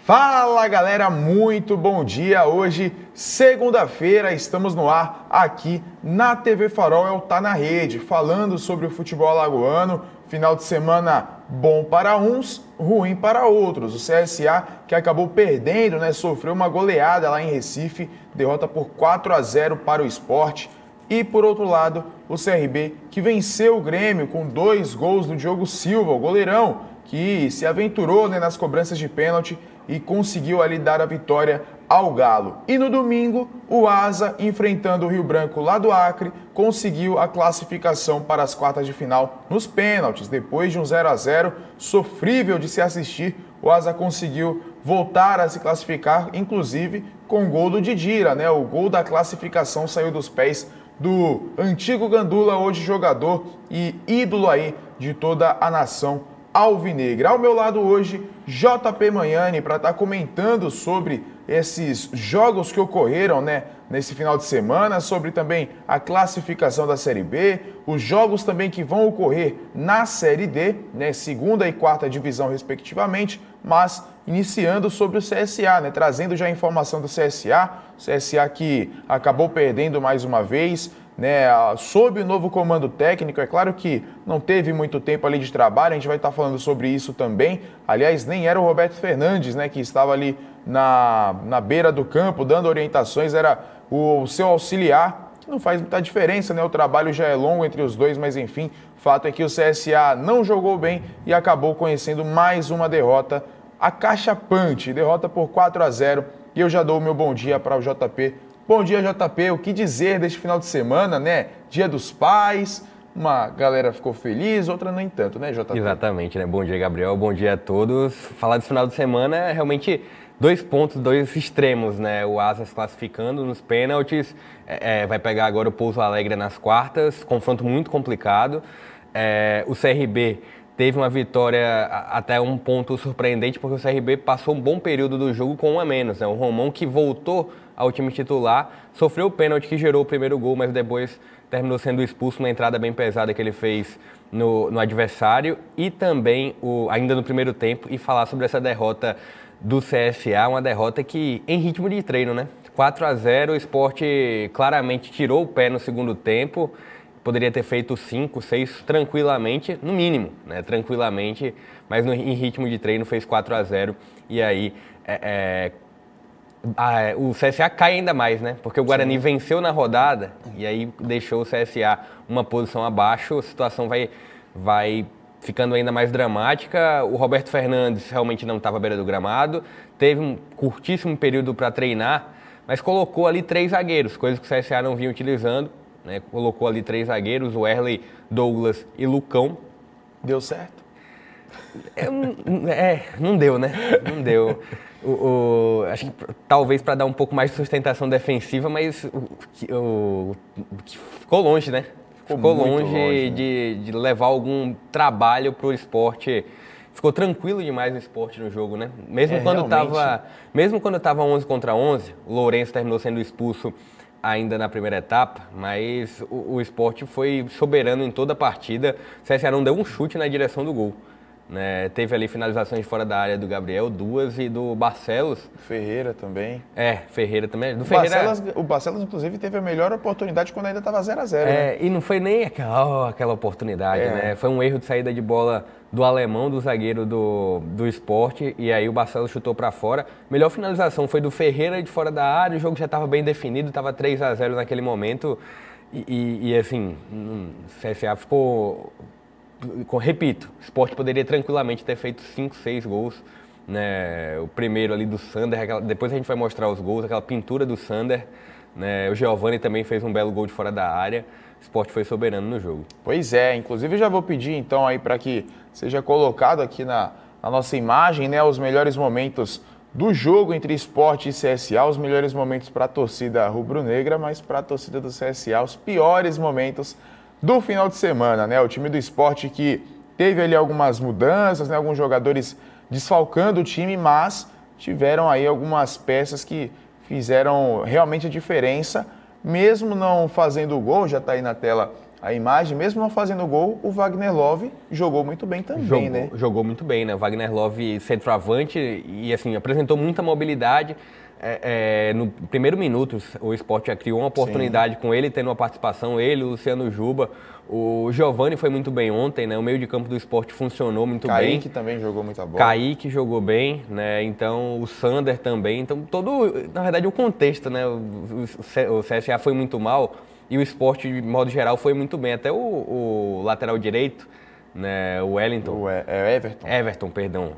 Fala galera, muito bom dia. Hoje, segunda-feira, estamos no ar aqui na TV Farol, é o Tá na Rede, falando sobre o futebol alagoano. Final de semana bom para uns, ruim para outros. O CSA, que acabou perdendo, sofreu uma goleada lá em Recife, derrota por 4-0 para o Sport. E por outro lado, o CRB, que venceu o Grêmio com 2 gols do Diogo Silva, o goleirão, que se aventurou nas cobranças de pênalti e conseguiu ali dar a vitória ao Galo. E no domingo, o Asa, enfrentando o Rio Branco lá do Acre, conseguiu a classificação para as quartas de final nos pênaltis. Depois de um 0-0 sofrível de se assistir, o Asa conseguiu voltar a se classificar, inclusive com o gol do Didira, O gol da classificação saiu dos pés do antigo Gandula, hoje jogador e ídolo aí de toda a nação alvinegra. Ao meu lado hoje, JP Manhani, para estar comentando sobre esses jogos que ocorreram nesse final de semana, sobre também a classificação da Série B, os jogos também que vão ocorrer na Série D, segunda e quarta divisão respectivamente, mas iniciando sobre o CSA, trazendo já a informação do CSA que acabou perdendo mais uma vez, sob o novo comando técnico. É claro que não teve muito tempo ali de trabalho, a gente vai estar falando sobre isso também. Aliás, nem era o Roberto Fernandes, que estava ali na beira do campo dando orientações, era o seu auxiliar, que não faz muita diferença, o trabalho já é longo entre os dois, mas enfim, fato é que o CSA não jogou bem e acabou conhecendo mais uma derrota acachapante, derrota por 4-0, e eu já dou o meu bom dia para o JP. Bom dia, JP. O que dizer deste final de semana, Dia dos Pais, uma galera ficou feliz, outra nem tanto, JP? Exatamente, Bom dia, Gabriel. Bom dia a todos. Falar desse final de semana é realmente 2 pontos, 2 extremos, O Asa se classificando nos pênaltis, vai pegar agora o Pouso Alegre nas quartas, confronto muito complicado. O CRB teve uma vitória até um ponto surpreendente, porque o CRB passou um bom período do jogo com 1 a menos. O Romão, que voltou ao time titular, sofreu o pênalti que gerou o primeiro gol, mas depois terminou sendo expulso, uma entrada bem pesada que ele fez no adversário. E também, ainda no primeiro tempo, e falar sobre essa derrota do CSA, uma derrota que em ritmo de treino, 4-0, o Sport claramente tirou o pé no segundo tempo, poderia ter feito 5, 6 tranquilamente, no mínimo, tranquilamente, mas em ritmo de treino fez 4-0, e aí o CSA cai ainda mais, porque o Guarani venceu na rodada e aí deixou o CSA uma posição abaixo, a situação vai ficando ainda mais dramática. O Roberto Fernandes realmente não estava à beira do gramado, teve um curtíssimo período para treinar, mas colocou ali 3 zagueiros, coisa que o CSA não vinha utilizando, colocou ali 3 zagueiros, o Erley, Douglas e Lucão. Deu certo? Não deu, Não deu. Acho que talvez para dar um pouco mais de sustentação defensiva, mas ficou longe, Ficou longe de levar algum trabalho para o esporte. Ficou tranquilo demais o esporte no jogo, Mesmo quando estava 11 contra 11, o Lourenço terminou sendo expulso ainda na primeira etapa, mas o esporte foi soberano em toda a partida. O CSA não deu um chute na direção do gol. Teve ali finalizações fora da área do Gabriel, 2, e do Barcelos. Ferreira também. Ferreira também. O Barcelos, inclusive, teve a melhor oportunidade quando ainda estava 0-0. E não foi nem aquela oportunidade, Foi um erro de saída de bola do alemão, do zagueiro do Sport, e aí o Barcelos chutou para fora. Melhor finalização foi do Ferreira de fora da área, o jogo já estava bem definido, estava 3-0 naquele momento, e assim, o CSA ficou... Repito, o Sport poderia tranquilamente ter feito 5, 6 gols, O primeiro ali do Sander, depois a gente vai mostrar os gols, aquela pintura do Sander, O Giovani também fez um belo gol de fora da área. O Sport foi soberano no jogo. Pois é, inclusive eu já vou pedir então aí para que seja colocado aqui na nossa imagem, os melhores momentos do jogo entre Sport e CSA, os melhores momentos para a torcida rubro-negra, mas para a torcida do CSA, os piores momentos do final de semana, O time do Sport que teve ali algumas mudanças, alguns jogadores desfalcando o time, mas tiveram aí algumas peças que fizeram realmente a diferença, mesmo não fazendo o gol. Já está aí na tela a imagem, mesmo não fazendo gol, o Wagner Love jogou muito bem também, né? Jogou muito bem, né? O Wagner Love centroavante e assim, apresentou muita mobilidade. No primeiro minuto, o Sport já criou uma oportunidade com ele, tendo uma participação, ele, o Luciano Juba. O Giovani foi muito bem ontem, né? O meio de campo do Sport funcionou muito bem. Kaique também jogou muita bola. Kaique jogou bem, né? Então, o Sander também. Então, na verdade, o contexto, né? O CSA foi muito mal e o Sport, de modo geral, foi muito bem. Até o lateral direito, né? O Wellington. Everton. Everton, perdão.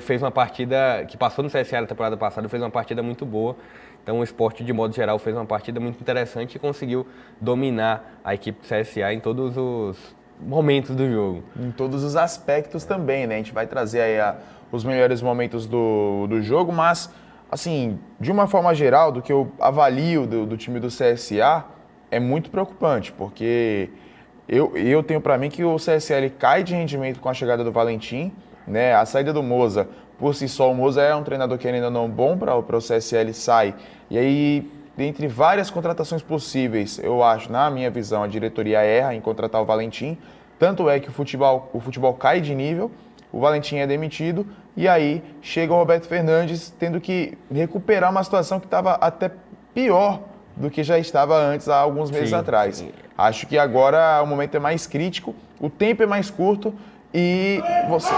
Fez uma partida que passou no CSA na temporada passada, fez uma partida muito boa. Então o Sport, de modo geral, fez uma partida muito interessante e conseguiu dominar a equipe do CSA em todos os momentos do jogo. Em todos os aspectos também, né? A gente vai trazer aí os melhores momentos do jogo, mas, assim, de uma forma geral, do que eu avalio do time do CSA, é muito preocupante, porque eu tenho para mim que o CSA ele cai de rendimento com a chegada do Valentim, né? A saída do Moza, por si só, o Moza é um treinador que ainda não é bom para o CSA, ele sai. E aí, dentre várias contratações possíveis, eu acho, na minha visão, a diretoria erra em contratar o Valentim. Tanto é que o futebol cai de nível, o Valentim é demitido e aí chega o Roberto Fernandes tendo que recuperar uma situação que estava até pior do que já estava antes, há alguns meses atrás. Sim. Acho que agora o momento é mais crítico, o tempo é mais curto e você...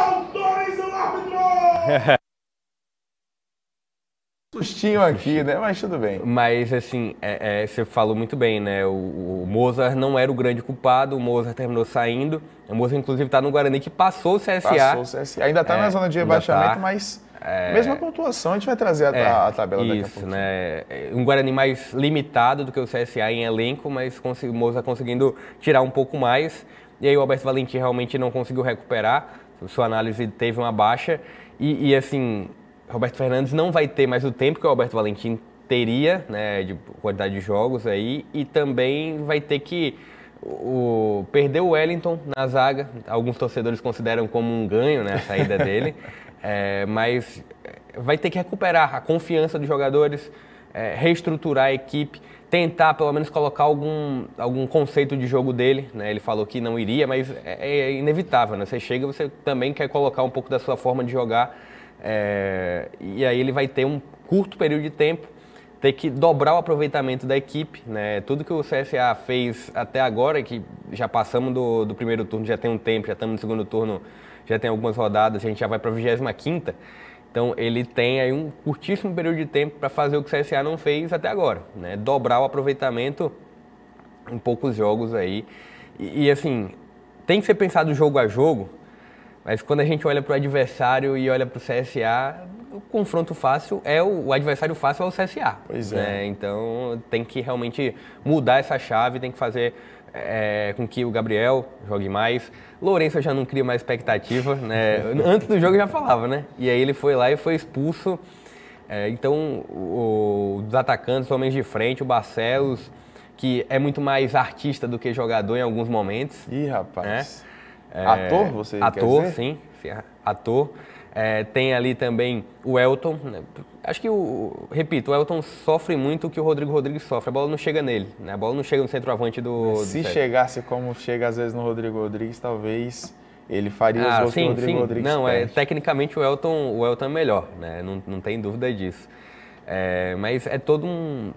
Sustinho aqui, né? Mas tudo bem. Mas, assim, você falou muito bem, né? O Mozart não era o grande culpado, o Mozart terminou saindo. O Mozart, inclusive, está no Guarani, que passou o CSA. Passou o CSA. Ainda está na zona de rebaixamento, mas mesma pontuação. A gente vai trazer a tabela daqui a pouco. Né? Um Guarani mais limitado do que o CSA em elenco, mas o Mozart conseguindo tirar um pouco mais. E aí o Alberto Valentim realmente não conseguiu recuperar. Sua análise teve uma baixa. E assim... Roberto Fernandes não vai ter mais o tempo que o Alberto Valentim teria, né, de quantidade de jogos aí, e também vai ter que perder o Wellington na zaga. Alguns torcedores consideram como um ganho, né, a saída dele, mas vai ter que recuperar a confiança dos jogadores, reestruturar a equipe, tentar pelo menos colocar algum conceito de jogo dele, né? Ele falou que não iria, mas é inevitável, né? Você chega, você também quer colocar um pouco da sua forma de jogar. E aí ele vai ter um curto período de tempo, ter que dobrar o aproveitamento da equipe, né? Tudo que o CSA fez até agora, que já passamos do primeiro turno, já tem um tempo, já estamos no segundo turno, já tem algumas rodadas, a gente já vai para a 25ª, então ele tem aí um curtíssimo período de tempo para fazer o que o CSA não fez até agora, né? Dobrar o aproveitamento em poucos jogos aí, e assim, tem que ser pensado jogo a jogo. Mas quando a gente olha para o adversário e olha para o CSA, o confronto fácil o adversário fácil é o CSA. Pois né? Então tem que realmente mudar essa chave, tem que fazer com que o Gabriel jogue mais. Lourenço já não cria mais expectativa, né? Antes do jogo já falava, né? E aí ele foi lá e foi expulso. Então os atacantes, os homens de frente, o Barcelos, que é muito mais artista do que jogador em alguns momentos. Ih, rapaz. Ator, você ator, quer dizer? Sim, ator. Tem ali também o Elton. Né? Acho que, repito, o Elton sofre muito o que o Rodrigo Rodrigues sofre. A bola não chega nele, né? A bola não chega no centroavante do... Se chegasse como chega às vezes no Rodrigo Rodrigues, talvez ele faria os gols que o Rodrigo Rodrigues Não, perde. Tecnicamente o Elton é melhor, né? Não tem dúvida disso. Mas é todo um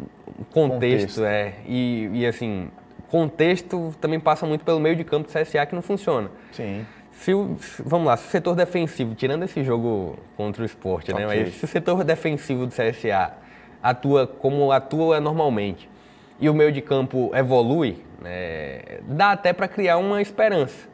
contexto. E assim... contexto também passa muito pelo meio de campo do CSA, que não funciona. Sim. Vamos lá, se o setor defensivo, tirando esse jogo contra o Sport, né? Mas se o setor defensivo do CSA atua como atua normalmente e o meio de campo evolui, né, dá até para criar uma esperança.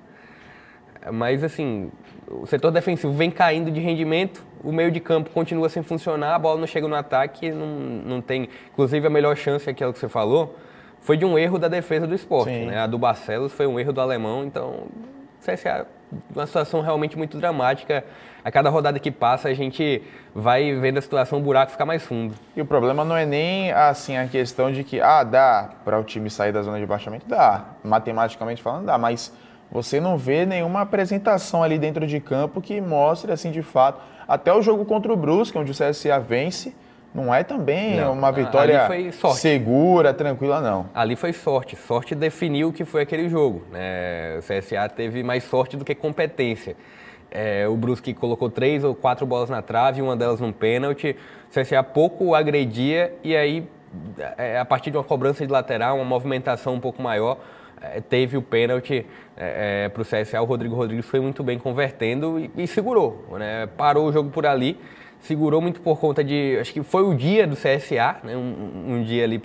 Mas assim, o setor defensivo vem caindo de rendimento, o meio de campo continua sem funcionar, a bola não chega no ataque, não tem... Inclusive a melhor chance, aquela que você falou, foi de um erro da defesa do Sport, né? A do Barcelos foi um erro do alemão, então o CSA, uma situação realmente muito dramática. A cada rodada que passa a gente vai vendo a situação, o buraco ficar mais fundo. E o problema não é nem assim a questão de que dá para o time sair da zona de rebaixamento, dá, matematicamente falando dá, mas você não vê nenhuma apresentação ali dentro de campo que mostre assim de fato, até o jogo contra o Brusque, onde o CSA vence, não é também Não, uma vitória foi sorte. segura, tranquila, não. Ali foi sorte. Sorte definiu o que foi aquele jogo, né? O CSA teve mais sorte do que competência. O Brusque colocou 3 ou 4 bolas na trave, uma delas num pênalti. O CSA pouco agredia e aí, a partir de uma cobrança de lateral, uma movimentação um pouco maior, teve o pênalti para o CSA. O Rodrigo Rodrigues foi muito bem convertendo e segurou, né? Parou o jogo por ali. Segurou muito por conta de... Acho que foi o dia do CSA, né? Um dia ali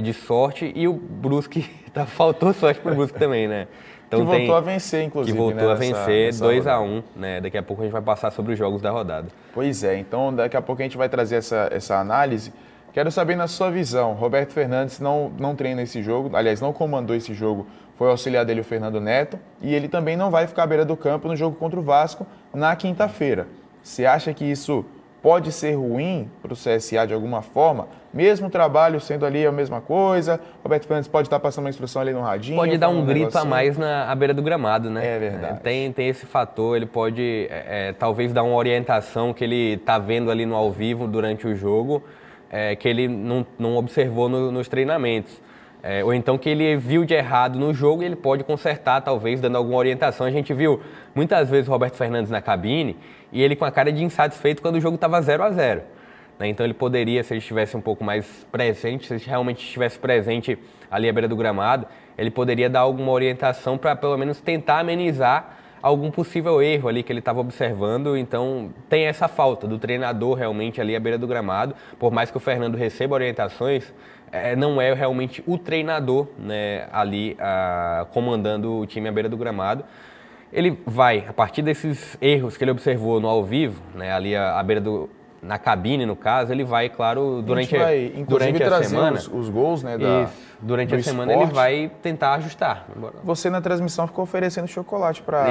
de sorte. E o Brusque... faltou sorte pro Brusque também, né? Então, que voltou a vencer, inclusive. Que voltou a vencer 2-1, né? Daqui a pouco a gente vai passar sobre os jogos da rodada. Pois é. Então, daqui a pouco a gente vai trazer essa análise. Quero saber, na sua visão, Roberto Fernandes não treina esse jogo. Aliás, não comandou esse jogo. Foi auxiliar dele o Fernando Neto. E ele também não vai ficar à beira do campo no jogo contra o Vasco na quinta-feira. Você acha que isso pode ser ruim para o CSA de alguma forma? Mesmo o trabalho sendo ali a mesma coisa, Roberto Fernandes pode estar passando uma instrução ali no radinho. Pode dar um grito a mais à beira do gramado, né? É verdade. Tem esse fator, ele pode talvez dar uma orientação que ele está vendo ali no ao vivo durante o jogo, que ele não observou nos treinamentos. Ou então que ele viu de errado no jogo e ele pode consertar, talvez, dando alguma orientação. A gente viu muitas vezes o Roberto Fernandes na cabine e ele com a cara de insatisfeito quando o jogo estava 0-0. Então ele poderia, se ele estivesse um pouco mais presente, se ele realmente estivesse presente ali à beira do gramado, ele poderia dar alguma orientação para pelo menos tentar amenizar algum possível erro ali que ele estava observando. Então tem essa falta do treinador realmente ali à beira do gramado. Por mais que o Fernando receba orientações, não é realmente o treinador, né, ali comandando o time à beira do gramado. Ele vai, a partir desses erros que ele observou no ao vivo, né, ali à beira na cabine, no caso, ele vai, claro, durante a semana. Os gols, né, durante a semana ele vai tentar ajustar. Você na transmissão ficou oferecendo chocolate para...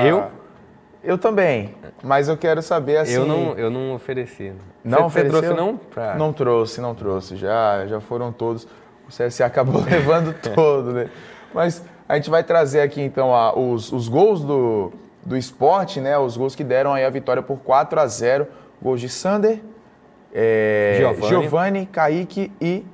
Eu também, mas eu quero saber assim... Eu não ofereci. Não Você ofereceu? trouxe não? Não trouxe. Já foram todos. O CSA acabou levando todo, né? Mas a gente vai trazer aqui então os gols do Sport, né? Os gols que deram aí a vitória por 4-0. Gols de Sander, Giovani, Kaique e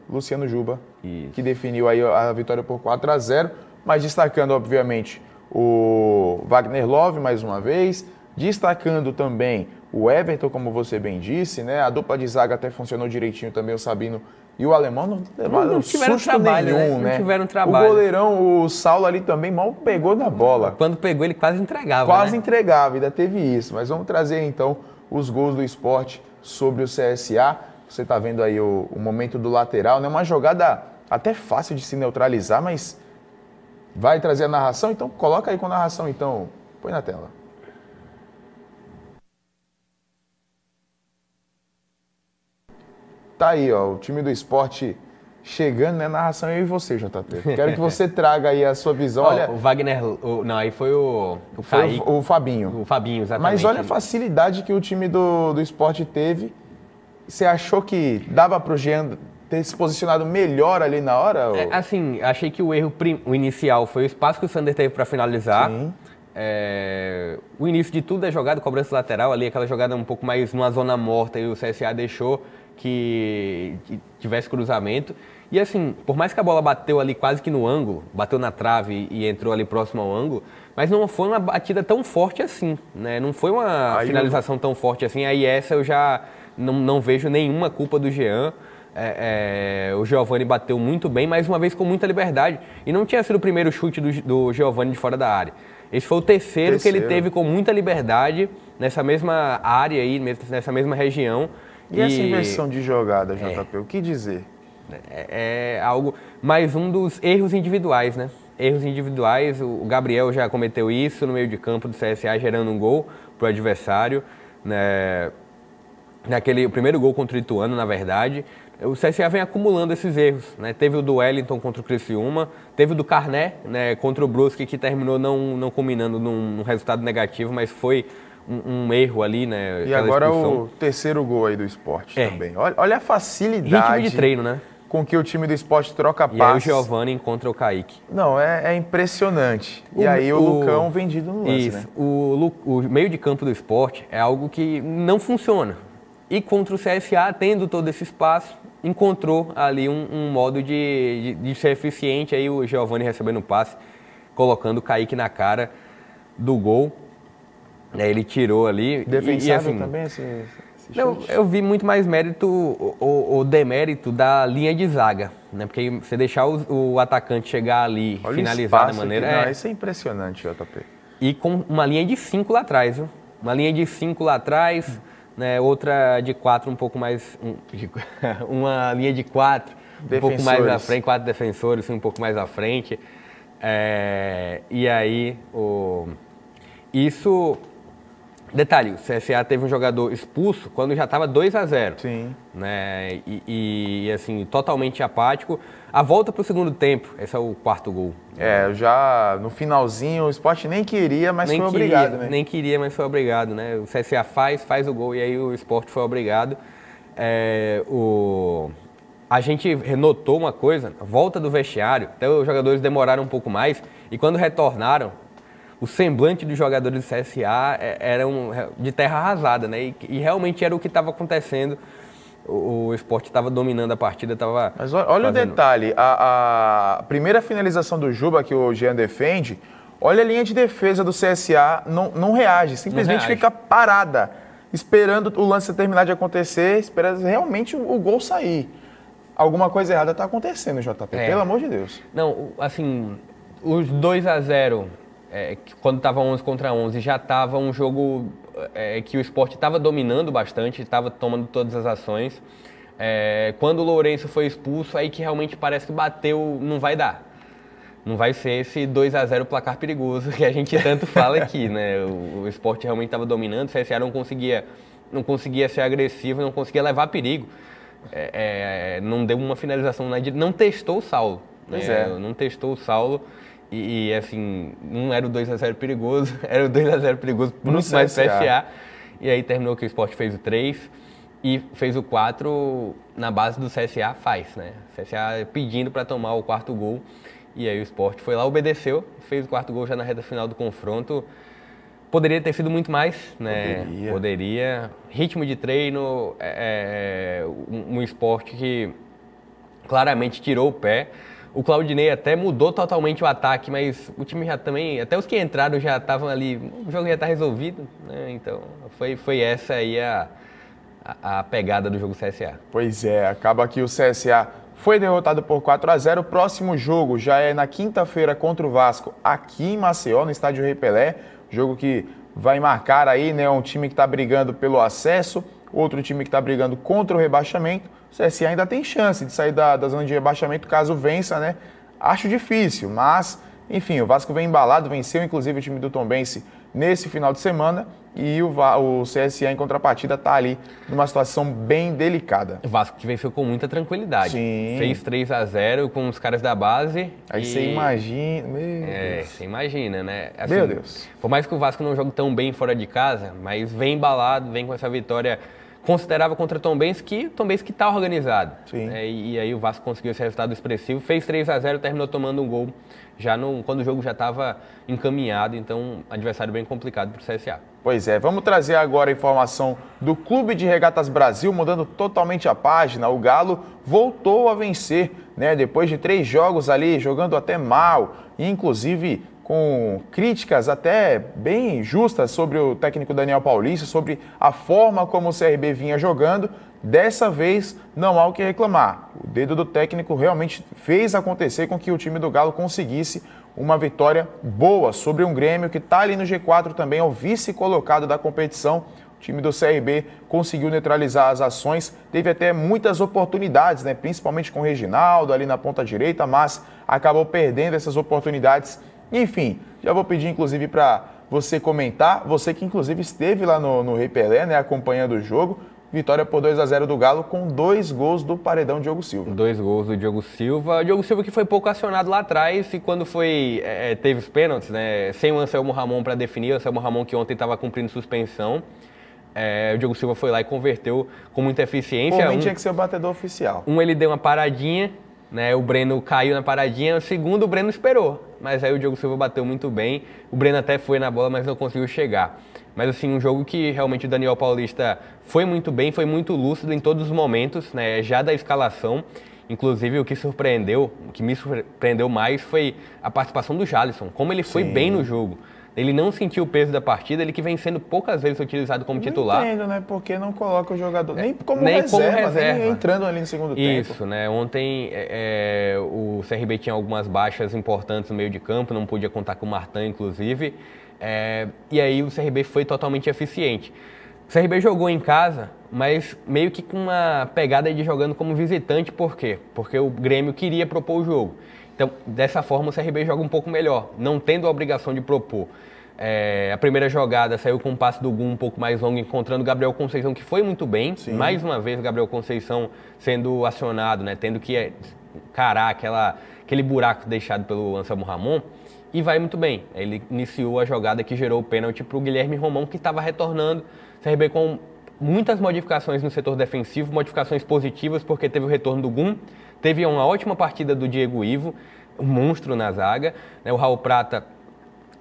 Luciano Juba, Isso. Que definiu aí a vitória por 4-0. Mas destacando, obviamente, o Wagner Love, mais uma vez, destacando também o Everton, como você bem disse, né? A dupla de zaga até funcionou direitinho também, o Sabino e o Alemão não levaram tiveram susto trabalho, nenhum, né? né? Não tiveram trabalho. O goleirão, o Saulo ali também mal pegou na bola. Quando pegou, ele quase entregava, Quase né? entregava, ainda teve isso. Mas vamos trazer então os gols do Sport sobre o CSA. Você está vendo aí o momento do lateral, né? Uma jogada até fácil de se neutralizar, mas vai trazer a narração? Então coloca aí com a narração, então. Põe na tela. Tá aí, ó, o time do Sport chegando, né? Narração eu e você, JP. Quero que você traga aí a sua visão. Olha, o Wagner... não, aí foi o Kaique. O Fabinho. O Fabinho, exatamente. Mas olha a facilidade que o time do Sport teve. Você achou que dava pro Jean ter se posicionado melhor ali na hora? Assim, achei que o erro inicial foi o espaço que o Sander teve para finalizar. Sim. O início de tudo é jogada, cobrança lateral ali, aquela jogada um pouco mais numa zona morta e o CSA deixou que tivesse cruzamento. E assim, por mais que a bola bateu ali quase que no ângulo, bateu na trave e entrou ali próximo ao ângulo, mas não foi uma batida tão forte assim, né? Não foi uma finalização tão forte assim. Aí essa eu já não vejo nenhuma culpa do Jean. O Giovani bateu muito bem, mais uma vez com muita liberdade. E não tinha sido o primeiro chute do Giovani de fora da área. Esse foi o terceiro que ele teve com muita liberdade nessa mesma área aí, nessa mesma região. E essa inversão de jogada, JP, o que dizer? É algo, mais um dos erros individuais, né? Erros individuais, o Gabriel já cometeu isso no meio de campo do CSA, gerando um gol para o adversário, né? O primeiro gol contra o Ituano, na verdade. O CSA vem acumulando esses erros, né? Teve o do Wellington contra o Criciúma, teve o do Carné, né, contra o Brusque, que terminou não culminando num resultado negativo, mas foi um erro ali, né? E agora expulsão. O terceiro gol aí do Sport também. Olha a facilidade. Ritmo de treino, né? Com que o time do Sport troca passes. E aí o Giovani encontra o Kaique. Não, é impressionante. E aí o Lucão vendido no lance, isso, né? O meio de campo do Sport é algo que não funciona. E contra o CSA, tendo todo esse espaço, encontrou ali um modo de ser eficiente. Aí o Giovani recebendo o passe, colocando o Kaique na cara do gol. Aí ele tirou ali. Defensável também esse eu vi muito mais mérito ou demérito da linha de zaga, né? Porque você deixar o atacante chegar ali, olha finalizar da maneira... Não, isso é impressionante, JP. E com uma linha de 5 lá atrás, viu? Uma linha de 5 lá atrás, né? Outra de 4 um pouco mais... uma linha de 4 um pouco mais à frente, 4 defensores um pouco mais à frente. E aí, isso... Detalhe, o CSA teve um jogador expulso quando já estava 2-0. Sim. Né? E assim, totalmente apático. A volta para o segundo tempo, esse é o quarto gol. Já no finalzinho, o Sport nem queria, mas foi obrigado, né? Nem queria, mas foi obrigado, né? O CSA faz o gol e aí o Sport foi obrigado. A gente notou uma coisa, a volta do vestiário, até os jogadores demoraram um pouco mais, e quando retornaram, o semblante dos jogadores do CSA era de terra arrasada, né? E realmente era o que estava acontecendo. O Sport estava dominando a partida, estava... Mas olha o detalhe, a primeira finalização do Juba, que o Jean defende, olha a linha de defesa do CSA, não reage, simplesmente fica parada, esperando o lance terminar de acontecer, esperando realmente o gol sair. Alguma coisa errada está acontecendo, JP, pelo amor de Deus. Não, assim, os 2-0... quando estava 11 contra 11, já estava um jogo que o Sport estava dominando bastante, estava tomando todas as ações. Quando o Lourenço foi expulso, aí que realmente parece que bateu, não vai dar. Não vai ser esse 2-0 placar perigoso que a gente tanto fala aqui, né? O Sport realmente estava dominando, o CSA não conseguia ser agressivo, não conseguia levar perigo. Não deu uma finalização, não testou o Saulo. Não testou o Saulo. E assim, não era o 2-0 perigoso, era o 2-0 perigoso muito mais CSA. E aí terminou que o Sport fez o 3 e fez o 4 na base do CSA, né? O CSA pedindo para tomar o quarto gol. E aí o Sport foi lá, obedeceu, fez o quarto gol já na reta final do confronto. Poderia ter sido muito mais, né? Poderia. Ritmo de treino, um esporte que claramente tirou o pé. O Claudinei até mudou totalmente o ataque, mas o time já também, até os que entraram já estavam ali, o jogo já está resolvido, né? Então foi essa aí a pegada do jogo CSA. Pois acaba que o CSA foi derrotado por 4-0. O próximo jogo já é na quinta-feira contra o Vasco, aqui em Maceió, no estádio Rei Pelé. Jogo que vai marcar aí, né, um time que está brigando pelo acesso, outro time que está brigando contra o rebaixamento. O CSA ainda tem chance de sair da zona de rebaixamento caso vença, né? Acho difícil, mas, enfim, o Vasco vem embalado, venceu inclusive o time do Tombense nesse final de semana e o CSA, em contrapartida, está ali numa situação bem delicada. O Vasco que venceu com muita tranquilidade. Sim. Fez 3-0 com os caras da base. Aí você imagina... Você imagina, né? Assim, meu Deus. Por mais que o Vasco não jogue tão bem fora de casa, mas vem embalado, vem com essa vitória considerável contra o Tombense que está organizado. Sim. E aí o Vasco conseguiu esse resultado expressivo, fez 3-0, terminou tomando um gol quando o jogo já estava encaminhado, então adversário bem complicado para o CSA. Pois vamos trazer agora a informação do Clube de Regatas Brasil, mudando totalmente a página. O Galo voltou a vencer, né? Depois de 3 jogos ali, jogando até mal, e inclusive com críticas até bem justas sobre o técnico Daniel Paulista, sobre a forma como o CRB vinha jogando. Dessa vez, não há o que reclamar. O dedo do técnico realmente fez acontecer com que o time do Galo conseguisse uma vitória boa sobre um Grêmio que está ali no G4 também, é o vice-colocado da competição. O time do CRB conseguiu neutralizar as ações, teve até muitas oportunidades, né? Principalmente com o Reginaldo ali na ponta direita, mas acabou perdendo essas oportunidades. Enfim, já vou pedir inclusive para você comentar, você que inclusive esteve lá no Rei Pelé, né, acompanhando o jogo. Vitória por 2-0 do Galo com 2 gols do paredão Diogo Silva. 2 gols do Diogo Silva. Diogo Silva que foi pouco acionado lá atrás e quando teve os pênaltis, né, sem o Anselmo Ramon para definir, o Anselmo Ramon que ontem estava cumprindo suspensão. O Diogo Silva foi lá e converteu com muita eficiência. Por mim tinha que ser o batedor oficial. Ele deu uma paradinha né? O Breno caiu na paradinha, o segundo o Breno esperou, mas aí o Diogo Silva bateu muito bem, o Breno até foi na bola, mas não conseguiu chegar. Mas assim, um jogo que realmente o Daniel Paulista foi muito bem, foi muito lúcido em todos os momentos, né? Já da escalação. Inclusive, o que me surpreendeu mais foi a participação do Jalisson, como ele foi bem no jogo. Ele não sentiu o peso da partida, ele que vem sendo poucas vezes utilizado como titular. Não entendo, né? Porque não coloca o jogador nem como reserva, nem entrando ali no segundo tempo. Isso, né? Ontem o CRB tinha algumas baixas importantes no meio de campo, não podia contar com o Martin, inclusive. E aí o CRB foi totalmente eficiente. O CRB jogou em casa, mas meio que com uma pegada de jogando como visitante. Por quê? Porque o Grêmio queria propor o jogo. Então, dessa forma, o CRB joga um pouco melhor, não tendo a obrigação de propor. A primeira jogada saiu com um passe do Gum um pouco mais longo, encontrando o Gabriel Conceição, que foi muito bem. Sim. Mais uma vez, o Gabriel Conceição sendo acionado, né, tendo que encarar aquele buraco deixado pelo Anselmo Ramon. E vai muito bem. Ele iniciou a jogada que gerou o pênalti para o Guilherme Romão, que estava retornando. CRB com muitas modificações no setor defensivo, modificações positivas, porque teve o retorno do Gum, teve uma ótima partida do Diego Ivo, um monstro na zaga, né? O Raul Prata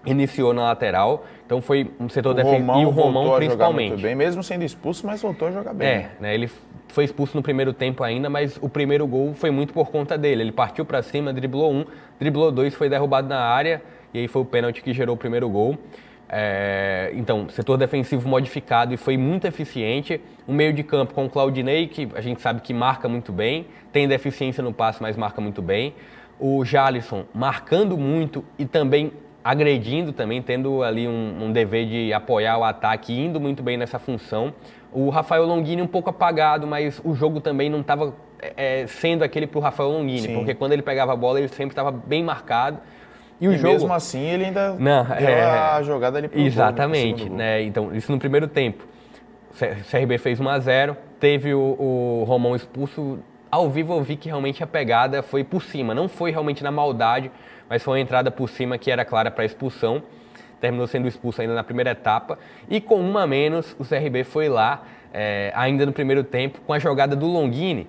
iniciou na lateral, então foi um setor defensivo, e o Romão principalmente. Muito bem, mesmo sendo expulso, mas voltou a jogar bem. Né? Ele foi expulso no primeiro tempo ainda, mas o primeiro gol foi muito por conta dele. Ele partiu para cima, driblou um, driblou dois, foi derrubado na área, e aí foi o pênalti que gerou o primeiro gol. Então, setor defensivo modificado e foi muito eficiente. O meio de campo com o Claudinei, que a gente sabe que marca muito bem, tem deficiência no passe, mas marca muito bem. O Jalisson marcando muito e também agredindo, também tendo ali um dever de apoiar o ataque, indo muito bem nessa função. O Rafael Longini um pouco apagado, mas o jogo também não estava sendo aquele para o Rafael Longini, Sim. porque quando ele pegava a bola ele sempre estava bem marcado. E jogo... mesmo assim ele ainda deu a jogada ali pro Exatamente, gol, né? Então, isso no primeiro tempo. O CRB fez 1-0, teve o Romão expulso. Ao vivo eu vi que realmente a pegada foi por cima, não foi realmente na maldade, mas foi uma entrada por cima que era clara para expulsão. Terminou sendo expulso ainda na primeira etapa. E com uma a menos, o CRB foi lá, ainda no primeiro tempo, com a jogada do Longini.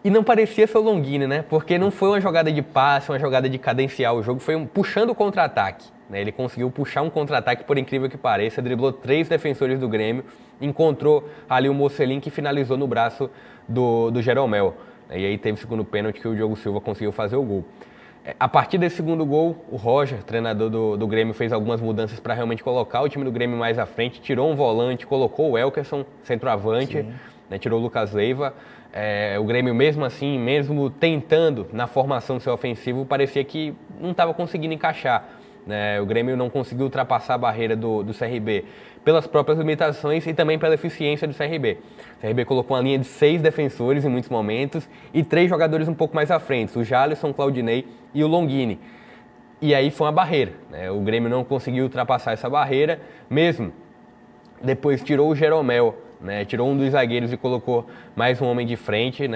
E não parecia ser o Longini, né? Porque não foi uma jogada de passe, uma jogada de cadenciar o jogo, foi puxando o contra-ataque. Né? Ele conseguiu puxar um contra-ataque, por incrível que pareça, driblou 3 defensores do Grêmio, encontrou ali o Mocelin, que finalizou no braço do Jeromel. E aí teve o segundo pênalti que o Diogo Silva conseguiu fazer o gol. A partir desse segundo gol, o Roger, treinador do Grêmio, fez algumas mudanças para realmente colocar o time do Grêmio mais à frente, tirou um volante, colocou o Elkerson, centroavante, né? Tirou o Lucas Leiva. O Grêmio, mesmo assim, mesmo tentando na formação seu ofensivo, parecia que não estava conseguindo encaixar. O Grêmio não conseguiu ultrapassar a barreira do CRB pelas próprias limitações e também pela eficiência do CRB. O CRB colocou uma linha de 6 defensores em muitos momentos e 3 jogadores um pouco mais à frente, o Jalisson, o Claudinei e o Longini. E aí foi uma barreira. O Grêmio não conseguiu ultrapassar essa barreira, mesmo depois tirou o Jeromel. Tirou um dos zagueiros e colocou mais um homem de frente,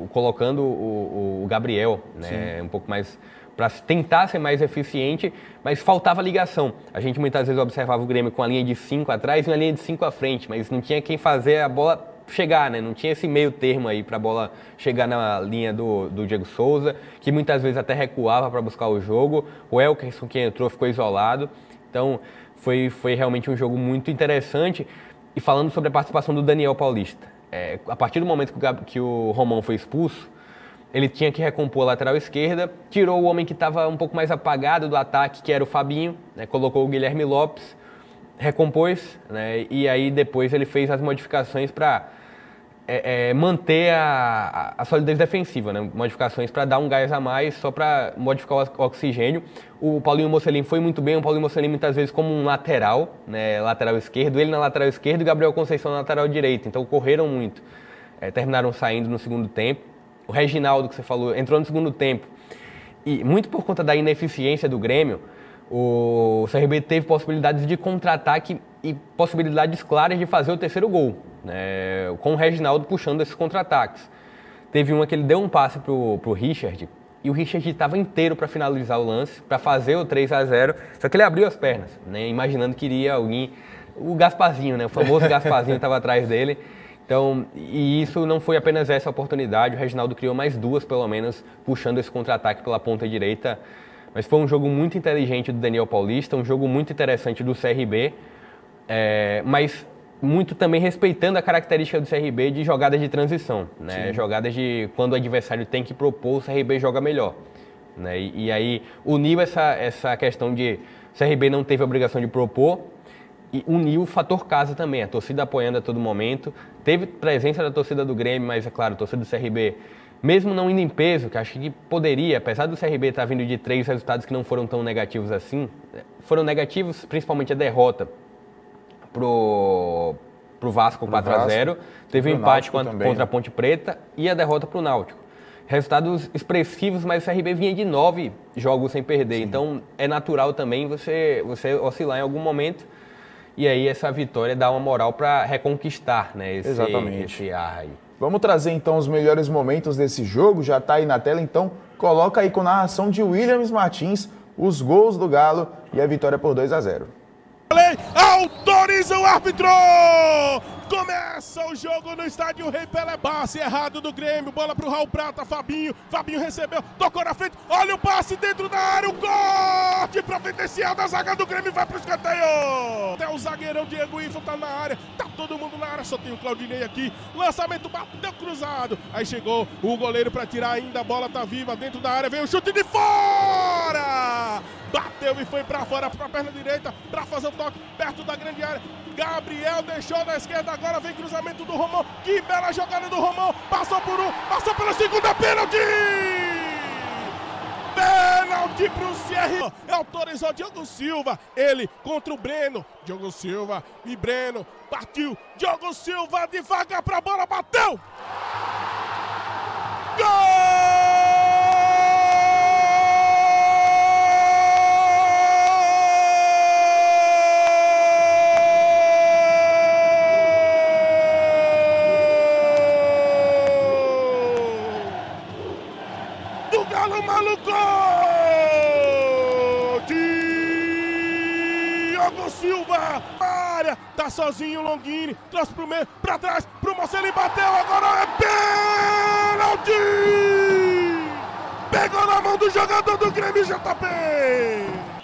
colocando o Gabriel, um pouco mais para tentar ser mais eficiente, mas faltava ligação. A gente muitas vezes observava o Grêmio com a linha de 5 atrás e uma linha de 5 à frente, mas não tinha quem fazer a bola chegar, não tinha esse meio termo aí para a bola chegar na linha do Diego Souza, que muitas vezes até recuava para buscar o jogo. O Elkerson, que entrou, ficou isolado. Então foi realmente um jogo muito interessante. E falando sobre a participação do Daniel Paulista, a partir do momento que o Romão foi expulso, ele tinha que recompor a lateral esquerda, tirou o homem que estava um pouco mais apagado do ataque, que era o Fabinho, colocou o Guilherme Lopes, recompôs, e aí depois ele fez as modificações para manter a solidez defensiva, modificações para dar um gás a mais, só para modificar o oxigênio. O Paulinho Mocelin foi muito bem, o Paulinho Mocelin muitas vezes como um lateral, lateral esquerdo, ele na lateral esquerda e o Gabriel Conceição na lateral direita, então correram muito. Terminaram saindo no segundo tempo. O Reginaldo, que você falou, entrou no segundo tempo e muito por conta da ineficiência do Grêmio, o CRB teve possibilidades de contra-ataque e possibilidades claras de fazer o terceiro gol, com o Reginaldo puxando esses contra-ataques. Teve uma que ele deu um passe pro Richard e o Richard estava inteiro para finalizar o lance, para fazer o 3-0, só que ele abriu as pernas, imaginando que iria alguém, o Gasparzinho, o famoso Gasparzinho estava atrás dele, Então, e isso não foi apenas essa oportunidade, o Reginaldo criou mais duas, pelo menos, puxando esse contra-ataque pela ponta direita. Mas foi um jogo muito inteligente do Daniel Paulista, um jogo muito interessante do CRB, mas muito também respeitando a característica do CRB de jogadas de transição, né? Jogadas de quando o adversário tem que propor, o CRB joga melhor, né? E aí uniu essa questão de o CRB não teve a obrigação de propor e uniu o fator casa também, a torcida apoiando a todo momento. Teve presença da torcida do Grêmio, mas é claro, a torcida do CRB, mesmo não indo em peso, que acho que poderia, apesar do CRB estar vindo de 3 resultados que não foram tão negativos assim, foram negativos principalmente a derrota pro Vasco 4-0, teve um empate contra a Ponte Preta e a derrota pro Náutico. Resultados expressivos, mas o CRB vinha de 9 jogos sem perder, então é natural também você oscilar em algum momento. E aí essa vitória dá uma moral para reconquistar, né, esse ar aí. Vamos trazer então os melhores momentos desse jogo, já está aí na tela, então coloca aí com narração de Williams Martins os gols do Galo e a vitória por 2-0. Autoriza o árbitro! Começa o jogo no estádio Rei Pelé. Passe errado do Grêmio, bola pro Raul Prata, Fabinho recebeu, tocou na frente, olha o passe dentro da área, o corte providencial da zaga do Grêmio, vai pro escanteio. Até o zagueirão Diego Ivo tá na área, tá todo mundo na área, só tem o Claudinei aqui, lançamento bateu cruzado, aí chegou o goleiro pra tirar ainda, a bola tá viva dentro da área, vem o chute de fora! Bateu e foi pra fora, pra perna direita, pra fazer o toque perto da grande área. Gabriel deixou na esquerda, agora vem cruzamento do Romão. Que bela jogada do Romão, passou por um, passou pela segunda, pênalti! Pênalti pro CR. Autorizou Diogo Silva, ele contra o Breno. Diogo Silva e Breno, partiu. Diogo Silva de vaga pra bola, bateu! Gol! Maluco! Diogo Silva! Área, tá sozinho o Longini, trouxe pro meio, pra trás, pro Marcelo, bateu, agora é pênalti! Pegou na mão do jogador do Grêmio, JP!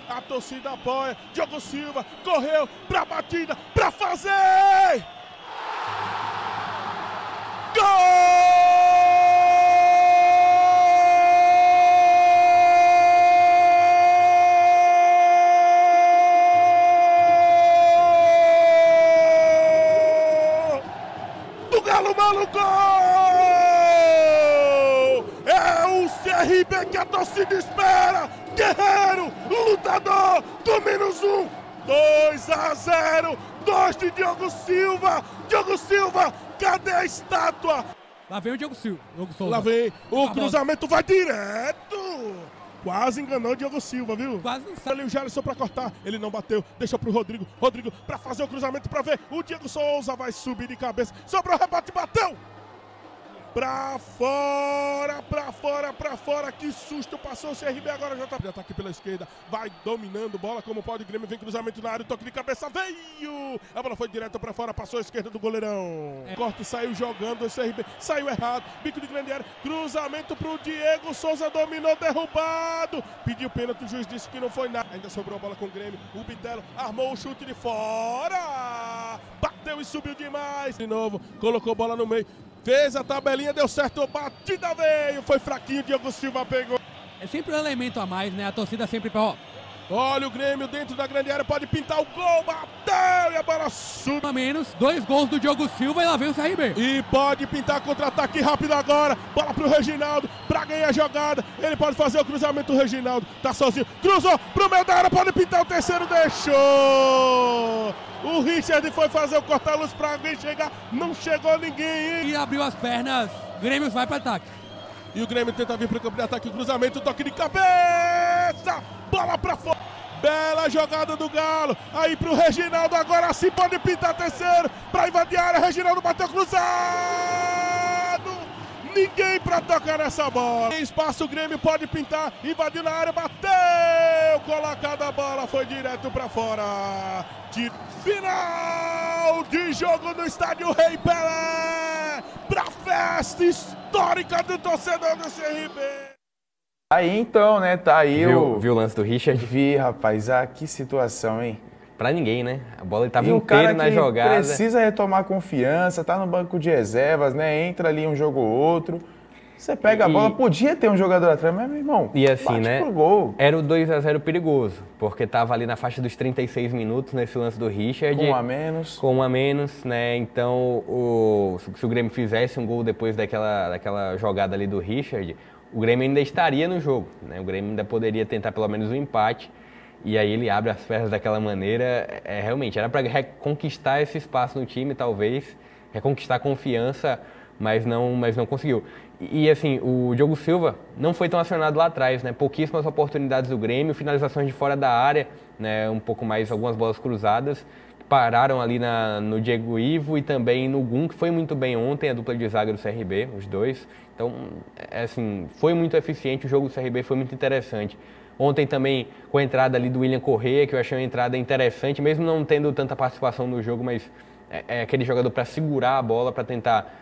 A torcida apoia, Diogo Silva correu pra batida, pra fazer! Gol! Maluco! É o CRB que a torcida espera! Guerreiro, lutador, do -1, 2-0, 2 de Diogo Silva! Diogo Silva, cadê a estátua? Lá vem o Diogo Silva. Lá vem, o cruzamento vai direto! Quase enganou o Diogo Silva, viu? Quase não sabe. Ali o Gerson pra cortar, ele não bateu, deixou pro Rodrigo. Rodrigo pra fazer o cruzamento pra ver. O Diego Souza vai subir de cabeça. Sobrou o rebate, bateu! Pra fora, pra fora, pra fora. Que susto, passou o CRB, agora já tá aqui pela esquerda. Vai dominando bola como pode. Grêmio vem cruzamento na área, toque de cabeça, veio! A bola foi direto pra fora, passou a esquerda do goleirão. Corte saiu jogando, o CRB saiu errado. Bico de grande área, cruzamento pro Diego Souza, dominou, derrubado. Pediu pênalti, o juiz disse que não foi nada. Ainda sobrou a bola com o Grêmio. O Bitelo armou o chute de fora. Bateu e subiu demais. De novo, colocou bola no meio. Fez a tabelinha, deu certo, a batida veio, foi fraquinho, Diogo Silva pegou. É sempre um elemento a mais, né? A torcida sempre... Olha o Grêmio dentro da grande área, pode pintar o gol, bateu e a bola sube. A menos, 2 gols do Diogo Silva e lá vem o CRB. E pode pintar contra-ataque rápido agora, bola pro Reginaldo, pra ganhar a jogada, ele pode fazer o cruzamento, o Reginaldo tá sozinho, cruzou pro meio da área, pode pintar o terceiro, deixou. O Richard foi fazer o corta-luz pra alguém chegar, não chegou ninguém, hein? E abriu as pernas, Grêmio vai para ataque. E o Grêmio tenta vir pro campo de ataque, o cruzamento, toque de cabeça, bola pra fora. Bela jogada do Galo, aí pro Reginaldo, agora sim pode pintar terceiro, pra invadir a área, Reginaldo bateu cruzado. Ninguém pra tocar nessa bola. Tem espaço, o Grêmio pode pintar, invadiu na área, bateu, colocada a bola, foi direto pra fora. De final! Final de jogo no estádio Rei Pelé, pra festa histórica do torcedor do CRB. Aí então, né, tá aí Viu o lance do Richard? Vi, rapaz, que situação, hein? Pra ninguém, né? A bola estava E o cara inteira na que jogada. precisa retomar confiança, tá no banco de reservas, né? Entra ali um jogo ou outro. Você pega a bola, podia ter um jogador atrás, mas, meu irmão, E assim, bate né? pro gol. Era o 2-0 perigoso, porque tava ali na faixa dos 36 minutos nesse lance do Richard. Com um a menos. Com um a menos, né? Então, se o Grêmio fizesse um gol depois daquela jogada ali do Richard, o Grêmio ainda estaria no jogo, né? O Grêmio ainda poderia tentar pelo menos um empate. E aí ele abre as pernas daquela maneira. Realmente, era para reconquistar esse espaço no time, talvez, reconquistar a confiança, mas não conseguiu. E assim, o Diogo Silva não foi tão acionado lá atrás, né? Pouquíssimas oportunidades do Grêmio, finalizações de fora da área, né? Um pouco mais, algumas bolas cruzadas, pararam ali no Diego Ivo e também no Gum, que foi muito bem ontem, a dupla de zaga do CRB, os dois. Então, assim, foi muito eficiente, o jogo do CRB foi muito interessante. Ontem também com a entrada ali do William Correa, que eu achei uma entrada interessante, mesmo não tendo tanta participação no jogo, mas é aquele jogador para segurar a bola, para tentar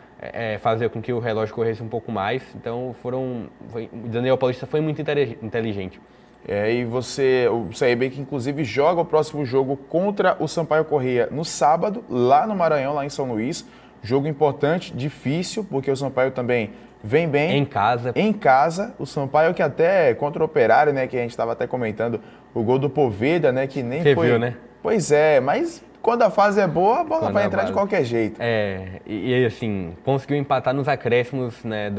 fazer com que o relógio corresse um pouco mais. Então o Daniel Paulista foi muito inteligente. E o CRB que inclusive joga o próximo jogo contra o Sampaio Corrêa no sábado, lá no Maranhão, lá em São Luís. Jogo importante, difícil, porque o Sampaio também vem bem. Em casa. Em casa. O Sampaio que até contra o Operário, né, que a gente estava até comentando, o gol do Poveda, né, que nem Você foi... viu, né? Pois é, mas quando a fase é boa, a bola vai entrar de qualquer jeito. E assim, conseguiu empatar nos acréscimos, né,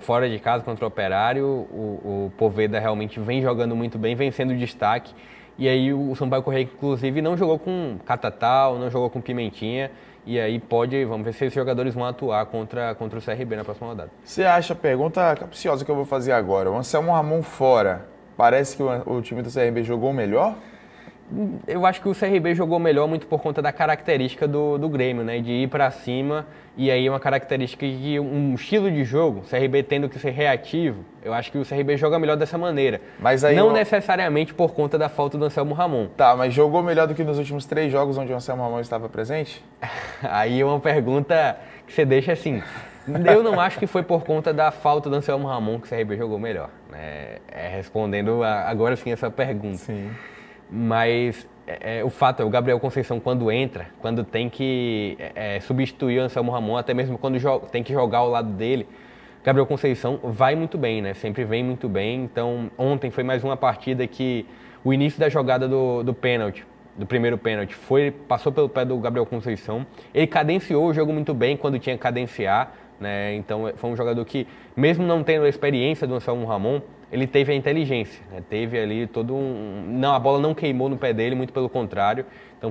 fora de casa contra o Operário. O Poveda realmente vem jogando muito bem, vem sendo destaque. E aí o Sampaio Corrêa, inclusive, não jogou com Catatal, não jogou com Pimentinha. E aí vamos ver se esses jogadores vão atuar contra o CRB na próxima rodada. Você acha, pergunta capciosa que eu vou fazer agora, o Anselmo Ramon fora, parece que o time do CRB jogou melhor? Eu acho que o CRB jogou melhor muito por conta da característica do Grêmio, né? De ir para cima, e aí uma característica de um estilo de jogo, o CRB tendo que ser reativo, eu acho que o CRB joga melhor dessa maneira. Mas aí não necessariamente por conta da falta do Anselmo Ramon. Tá, mas jogou melhor do que nos últimos 3 jogos onde o Anselmo Ramon estava presente? Aí é uma pergunta que você deixa assim. Eu não acho que foi por conta da falta do Anselmo Ramon que o CRB jogou melhor, né? Respondendo agora sim essa pergunta. Sim. Mas o fato é, o Gabriel Conceição, quando entra, quando tem que substituir o Anselmo Ramon, até mesmo quando tem que jogar ao lado dele, Gabriel Conceição vai muito bem, né? Sempre vem muito bem. Então, ontem foi mais uma partida que o início da jogada do pênalti, do primeiro pênalti, passou pelo pé do Gabriel Conceição. Ele cadenciou o jogo muito bem quando tinha que cadenciar, né? Então, foi um jogador que, mesmo não tendo a experiência do Anselmo Ramon, ele teve a inteligência, né? Teve ali a bola não queimou no pé dele, muito pelo contrário. Então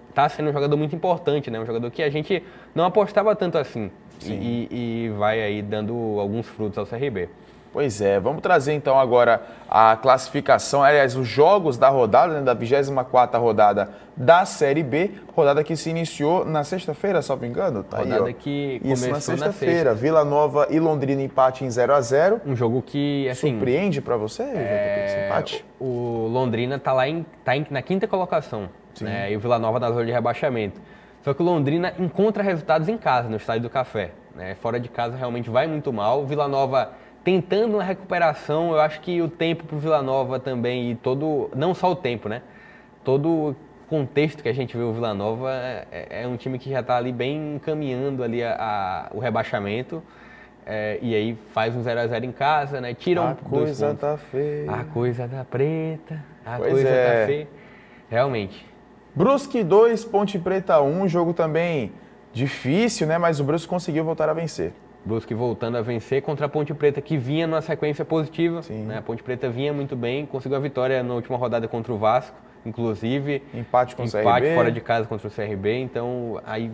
está sendo um jogador muito importante, né? Um jogador que a gente não apostava tanto assim. E vai aí dando alguns frutos ao CRB. Pois é, vamos trazer então agora a classificação, aliás, os jogos da rodada, né, da 24ª rodada da Série B, rodada que se iniciou na sexta-feira, se não me engano. Tá rodada aí, que isso, começou na sexta-feira. Vila Nova e Londrina empate em 0-0. Um jogo que, assim... Surpreende pra você, JP, esse empate? O Londrina tá na 5ª colocação, né, e o Vila Nova na zona de rebaixamento. Só que o Londrina encontra resultados em casa, no Estádio do Café, né? Fora de casa realmente vai muito mal. O Vila Nova tentando uma recuperação, eu acho que o tempo para o Vila Nova também, e não só o tempo, né? Todo o contexto que a gente vê o Vila Nova é um time que já está ali bem encaminhando ali o rebaixamento, e aí faz um 0-0 em casa, né? Tira a coisa tá feia. A coisa tá preta, pois coisa é. tá feia. Realmente. Brusque 2, Ponte Preta 1, jogo também difícil, né? Mas o Brusque conseguiu voltar a vencer. Brusque voltando a vencer contra a Ponte Preta, que vinha numa sequência positiva. Né? A Ponte Preta vinha muito bem, conseguiu a vitória na última rodada contra o Vasco, inclusive. Empate com o CRB. Empate fora de casa contra o CRB, então aí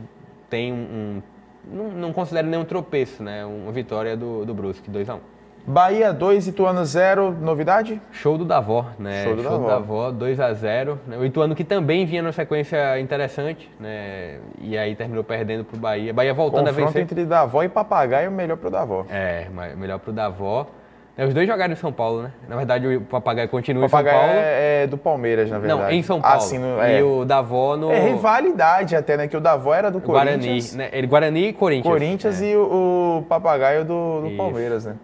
tem não considero nenhum tropeço, né? Uma vitória do Brusque, 2-1. Bahia 2, Ituano 0, novidade? Show do Davó, né? Show do Davó, 2-0. Né? O Ituano que também vinha numa sequência interessante, né? E aí terminou perdendo pro Bahia. Bahia voltando a vencer. Confronto entre Davó e Papagaio, melhor pro Davó. Melhor pro Davó. Os dois jogaram em São Paulo, né? Na verdade, o Papagaio continua O em São Papagaio Paulo. é do Palmeiras, na verdade. Não, em São Paulo. Sim, E o Davó no... É rivalidade até, né? Que o Davó era do Guarani, Corinthians. né? Guarani e Corinthians. Corinthians e o Papagaio do Palmeiras, né?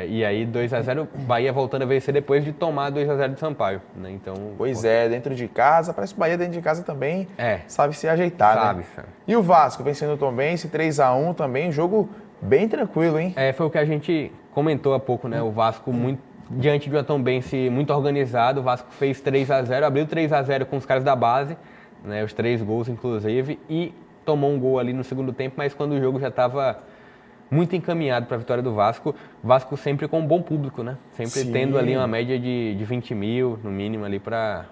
E aí 2-0, Bahia voltando a vencer depois de tomar 2-0 de Sampaio, né? Então, Pois é, dentro de casa, parece que o Bahia dentro de casa também sabe se ajeitar, né? Sabe. E o Vasco vencendo o Tombense, 3-1 também, jogo bem tranquilo, hein? Foi o que a gente comentou há pouco, né? O Vasco diante de uma Tombense muito organizado, o Vasco fez 3-0, abriu 3-0 com os caras da base, né? Os 3 gols inclusive, e tomou um gol ali no segundo tempo, mas quando o jogo já estava muito encaminhado para a vitória do Vasco sempre com um bom público, né? Sempre tendo ali uma média de 20 mil, no mínimo, ali para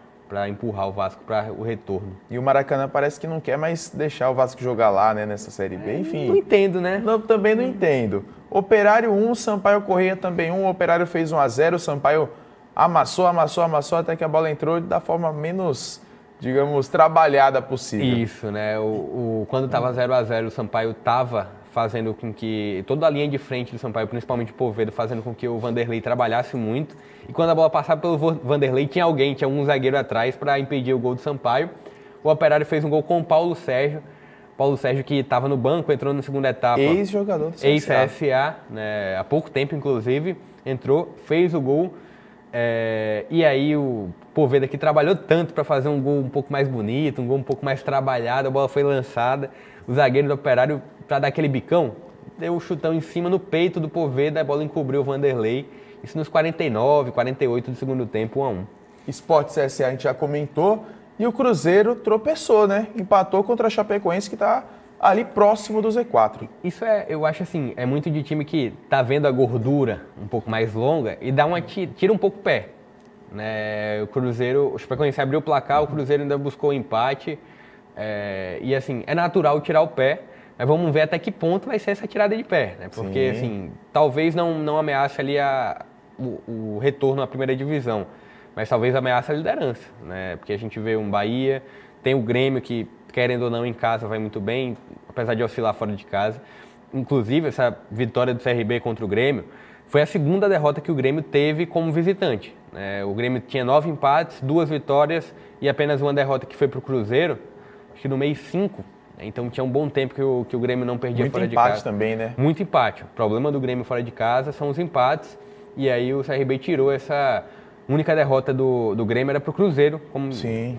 empurrar o Vasco para o retorno. E o Maracanã parece que não quer mais deixar o Vasco jogar lá, né, nessa Série B, enfim. Não entendo, né? Também não entendo. Operário 1, Sampaio Corrêa também 1, o Operário fez 1-0, o Sampaio amassou, até que a bola entrou da forma menos, digamos, trabalhada possível. Isso, né? Quando estava 0-0, o Sampaio estava fazendo com que toda a linha de frente do Sampaio, principalmente o Poveda, fazendo com que o Vanderlei trabalhasse muito. E quando a bola passava pelo Vanderlei, tinha um zagueiro atrás para impedir o gol do Sampaio. O Operário fez um gol com o Paulo Sérgio. Paulo Sérgio, que estava no banco, entrou na segunda etapa. Ex-jogador do CSA. Ex-CSA, né? Há pouco tempo, inclusive, entrou, fez o gol. E aí o Poveda, que trabalhou tanto para fazer um gol um pouco mais bonito, um gol um pouco mais trabalhado, a bola foi lançada. O zagueiro do Operário, para dar aquele bicão, deu um chutão em cima no peito do Poveda, a bola encobriu o Vanderlei. Isso nos 49, 48 do segundo tempo, 1-1. Sport CSA a gente já comentou. E o Cruzeiro tropeçou, né? Empatou contra a Chapecoense, que está ali próximo do Z4. Isso eu acho assim, é muito de time que tá vendo a gordura um pouco mais longa e tira um pouco o pé. Né? O Chapecoense abriu o placar, o Cruzeiro ainda buscou o empate. E assim, é natural tirar o pé, mas vamos ver até que ponto vai ser essa tirada de pé. Né? Porque assim, talvez não ameace ali o retorno à primeira divisão. Mas talvez ameaça a liderança, né? Porque a gente vê um Bahia, tem o Grêmio que, querendo ou não, em casa vai muito bem, apesar de oscilar fora de casa. Inclusive, essa vitória do CRB contra o Grêmio foi a segunda derrota que o Grêmio teve como visitante. Né? O Grêmio tinha 9 empates, 2 vitórias e apenas uma derrota que foi para o Cruzeiro, acho que no mês 5. Então tinha um bom tempo que o Grêmio não perdia fora de casa. Muito empate também, né? Muito empate. O problema do Grêmio fora de casa são os empates e aí o CRB tirou essa... A única derrota do Grêmio era pro Cruzeiro, como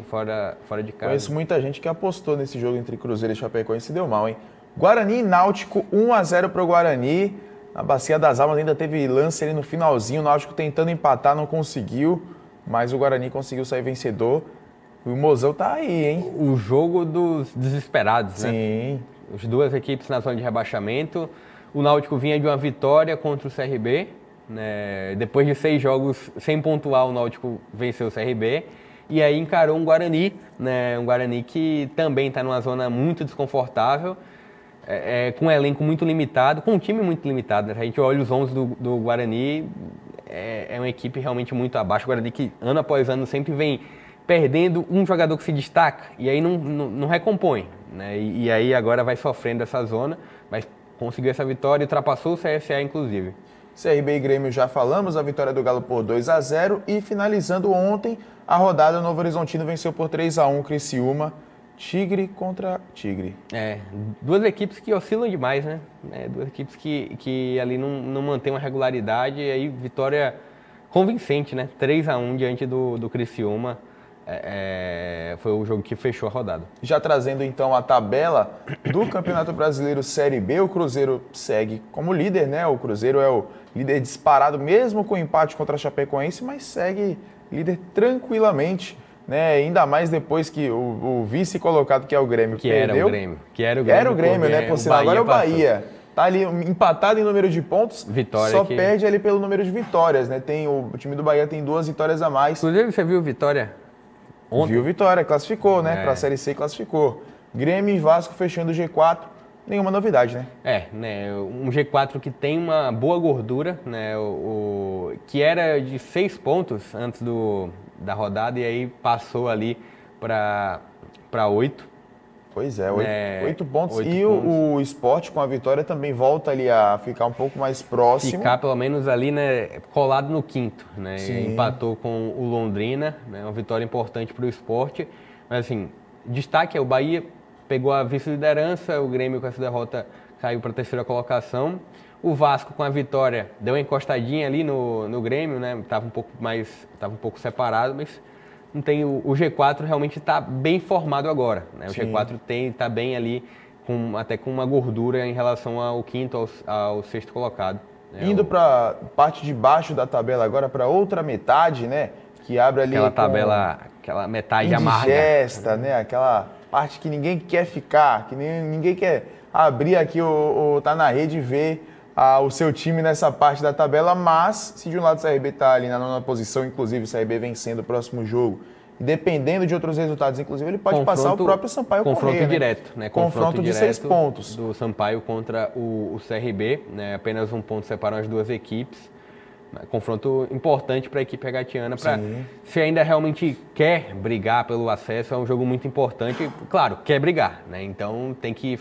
fora de casa. Conheço muita gente que apostou nesse jogo entre Cruzeiro e Chapecoense e se deu mal, hein? Guarani e Náutico, 1-0 pro Guarani. Na Bacia das Almas ainda teve lance ali no finalzinho, o Náutico tentando empatar, não conseguiu, mas o Guarani conseguiu sair vencedor. E o Mozão tá aí, hein? O jogo dos desesperados, né? Sim. As duas equipes na zona de rebaixamento. O Náutico vinha de uma vitória contra o CRB. Né? Depois de 6 jogos sem pontuar, o Náutico venceu o CRB e aí encarou um Guarani, né? Um Guarani que também está numa zona muito desconfortável, com um elenco muito limitado, com um time muito limitado. Né? A gente olha os 11 do Guarani, é uma equipe realmente muito abaixo. O Guarani que ano após ano sempre vem perdendo um jogador que se destaca e aí não recompõe. Né? E aí agora vai sofrendo essa zona, mas conseguiu essa vitória e ultrapassou o CSA inclusive. CRB e Grêmio já falamos, a vitória do Galo por 2-0 e finalizando ontem a rodada, o Novo Horizontino venceu por 3-1 Criciúma, Tigre contra Tigre. Duas equipes que oscilam demais, né? Duas equipes que ali não mantêm uma regularidade e aí vitória convincente, né? 3-1 diante do Criciúma. Foi o jogo que fechou a rodada. Já trazendo então a tabela do Campeonato Brasileiro Série B, o Cruzeiro segue como líder, né? O Cruzeiro é o líder disparado, mesmo com o empate contra a Chapecoense, mas segue líder tranquilamente, né? Ainda mais depois que o vice colocado, que é o Grêmio, perdeu. Era o Grêmio, né? Por sinal, agora é o Bahia. Tá ali empatado em número de pontos, perde ali pelo número de vitórias, né? O time do Bahia tem 2 vitórias a mais. Inclusive, você viu Vitória ontem? Viu Vitória, classificou, né? Para a Série C classificou. Grêmio e Vasco fechando o G4, nenhuma novidade, né? Um G4 que tem uma boa gordura, né? Que era de 6 pontos antes da rodada e aí passou ali para 8. Pois é, 8 pontos. 8 e pontos. O Sport, com a vitória, também volta ali a ficar um pouco mais próximo. Ficar pelo menos ali, né, colado no quinto, né? Sim. Empatou com o Londrina, né, uma vitória importante para o Sport. Mas assim, destaque é o Bahia pegou a vice-liderança, o Grêmio com essa derrota caiu para a terceira colocação. O Vasco com a vitória deu uma encostadinha ali no Grêmio, né? Tava um pouco separado, mas não tem o G4 realmente está bem formado agora, né? O Sim. G4 está bem ali, até com uma gordura em relação ao quinto, ao sexto colocado. Né? Indo para parte de baixo da tabela agora, para outra metade, né? Que abre ali Aquela tabela, aquela metade amarga. indigesta, né? Aquela parte que ninguém quer ficar, que ninguém quer abrir aqui tá na rede e ver o seu time nessa parte da tabela, mas se de um lado o CRB está ali na 9ª posição, inclusive o CRB vencendo o próximo jogo, e dependendo de outros resultados, inclusive, ele pode passar o próprio Sampaio Corrêa. Confronto direto, né? Confronto de 6 pontos. Do Sampaio contra o CRB, né? Apenas um ponto separam as duas equipes. Confronto importante para a equipe regatiana, para se ainda realmente quer brigar pelo acesso, é um jogo muito importante. Claro, quer brigar, né? Então tem que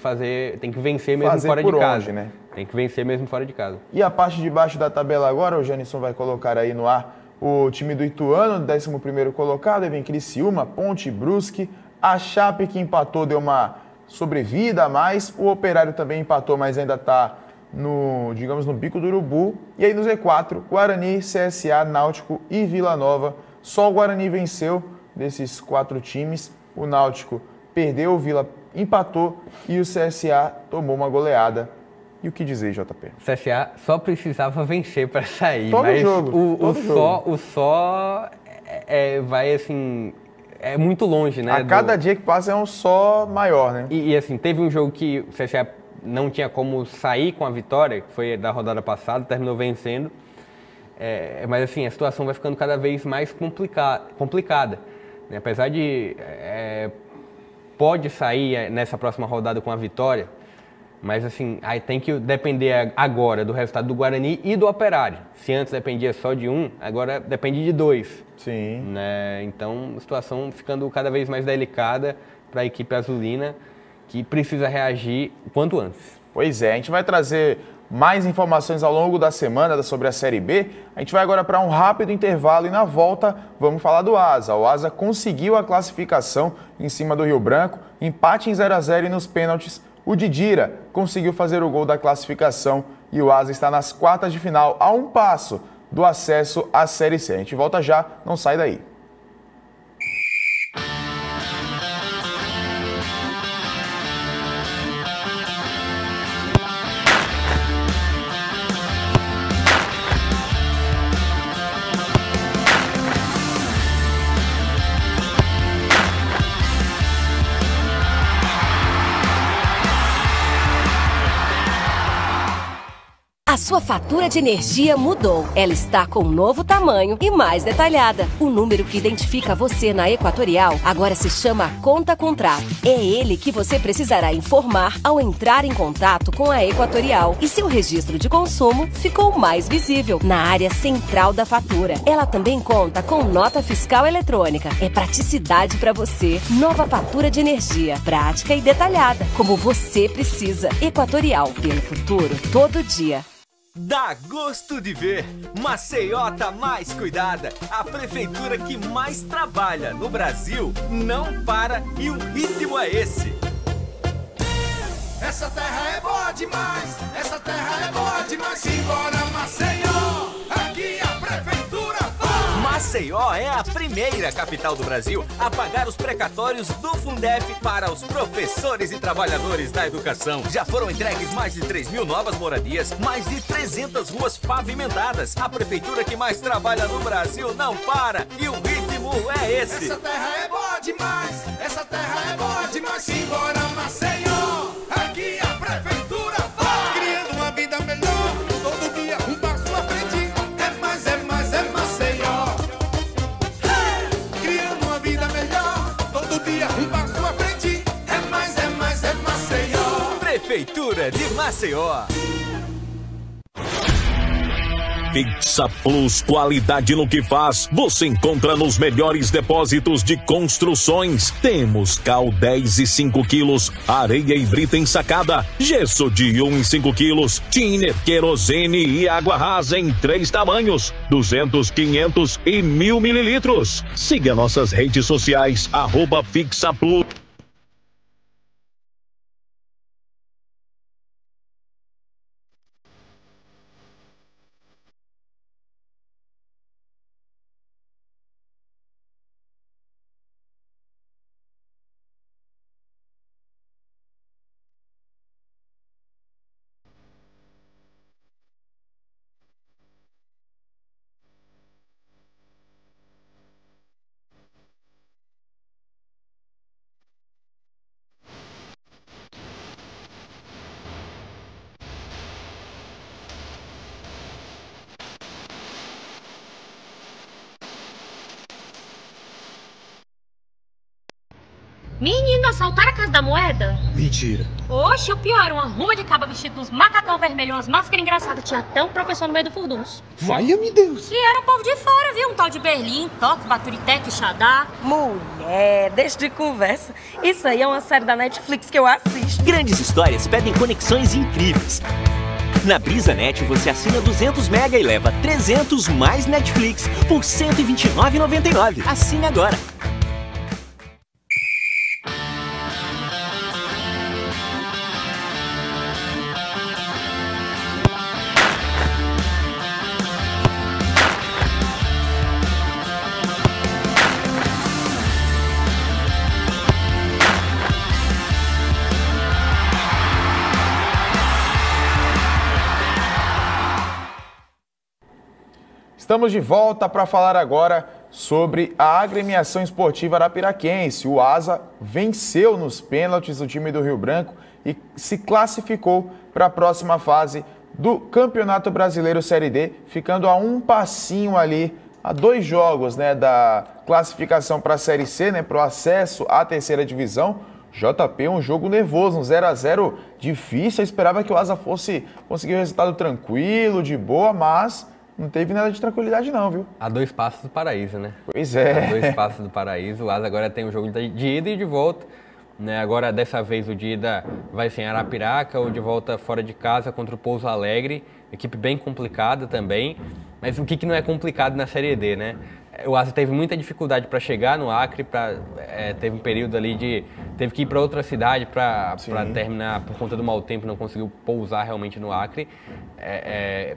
vencer mesmo fora de casa. Onde, né? Tem que vencer mesmo fora de casa. E a parte de baixo da tabela agora, o Janison vai colocar aí no ar o time do Ituano, 11º colocado, aí vem Criciúma, Ponte, Brusque, a Chape que empatou, deu uma sobrevida a mais, o Operário também empatou, mas ainda está no bico do urubu. E aí no Z4, Guarani, CSA, Náutico e Vila Nova. Só o Guarani venceu desses 4 times. O Náutico perdeu, o Vila empatou e o CSA tomou uma goleada. E o que dizer, JP? O CSA só precisava vencer para sair, Todo mas jogo, o só vai assim, é muito longe, né? A cada dia que passa é um só maior, né? E assim, teve um jogo que o CSA não tinha como sair com a vitória, que foi da rodada passada, terminou vencendo. Mas assim, a situação vai ficando cada vez mais complicada. Né? Apesar de pode sair nessa próxima rodada com a vitória, mas assim, aí tem que depender agora do resultado do Guarani e do Operário. Se antes dependia só de um, agora depende de 2. Sim. Né? Então, a situação ficando cada vez mais delicada para a equipe azulina, que precisa reagir o quanto antes. Pois é, a gente vai trazer mais informações ao longo da semana sobre a Série B. A gente vai agora para um rápido intervalo e na volta vamos falar do Asa. O Asa conseguiu a classificação em cima do Rio Branco, empate em 0-0 e nos pênaltis o Didira conseguiu fazer o gol da classificação e o Asa está nas quartas de final, a um passo do acesso à Série C. A gente volta já, não sai daí. A sua fatura de energia mudou. Ela está com um novo tamanho e mais detalhada. O número que identifica você na Equatorial agora se chama Conta Contrato. É ele que você precisará informar ao entrar em contato com a Equatorial. E seu registro de consumo ficou mais visível na área central da fatura. Ela também conta com nota fiscal eletrônica. É praticidade para você. Nova fatura de energia. Prática e detalhada. Como você precisa. Equatorial. Pelo futuro, todo dia. Dá gosto de ver! Maceió tá mais cuidada. A prefeitura que mais trabalha no Brasil não para e o ritmo é esse. Essa terra é boa demais, essa terra é boa demais. Simbora Maceió, aqui a prefeitura faz. Maceió é a primeira capital do Brasil a pagar os precatórios do Fundef para os professores e trabalhadores da educação. Já foram entregues mais de 3.000 novas moradias, mais de 300 ruas pavimentadas. A prefeitura que mais trabalha no Brasil não para e o ritmo é esse. Essa terra é boa demais, essa terra é boa demais. Simbora Maceió, aqui a prefeitura faz. Criando uma vida melhor, todo dia um passo à frente. É mais, é mais, é Maceió. Criando uma vida melhor, todo dia um passo à frente. É mais, é mais, é Maceió. Prefeitura de Maceió. Fixa Plus, qualidade no que faz, você encontra nos melhores depósitos de construções. Temos cal 10 e 5 quilos, areia e brita ensacada, gesso de 1 e 5 quilos, thinner, querosene e água rasa em 3 tamanhos, 200, 500 e 1000 mililitros. Siga nossas redes sociais, @Fixa Plus. Menino, assaltaram a Casa da Moeda? Mentira. Oxe, o pior era uma ruma de caba vestido uns macacão vermelho, umas máscaras engraçadas. Tinha até um professor no meio do furdunço. Vai-me Deus. E era um povo de fora, viu? Um tal de Berlim, Tóquio, Baturité, Quixadá. Mulher, deixa de conversa. Isso aí é uma série da Netflix que eu assisto. Grandes histórias pedem conexões incríveis. Na BrisaNet você assina 200 mega e leva 300 mais Netflix por R$ 129,99. Assine agora. Estamos de volta para falar agora sobre a agremiação esportiva arapiraquense. O Asa venceu nos pênaltis o time do Rio Branco e se classificou para a próxima fase do Campeonato Brasileiro Série D, ficando a um passinho ali, a 2 jogos, né, da classificação para a Série C, né, para o acesso à terceira divisão. JP, um jogo nervoso, um 0-0 difícil. Eu esperava que o Asa fosse conseguir um resultado tranquilo, de boa, mas não teve nada de tranquilidade não, viu? A 2 passos do paraíso, né? Pois é. A 2 passos do paraíso. O Asa agora tem um jogo de ida e de volta, né? Agora, dessa vez, o de ida vai ser em Arapiraca, o de volta fora de casa contra o Pouso Alegre. Equipe bem complicada também. Mas o que não é complicado na Série D, né? O Asa teve muita dificuldade para chegar no Acre, teve um período ali teve que ir para outra cidade para terminar, por conta do mau tempo, não conseguiu pousar realmente no Acre.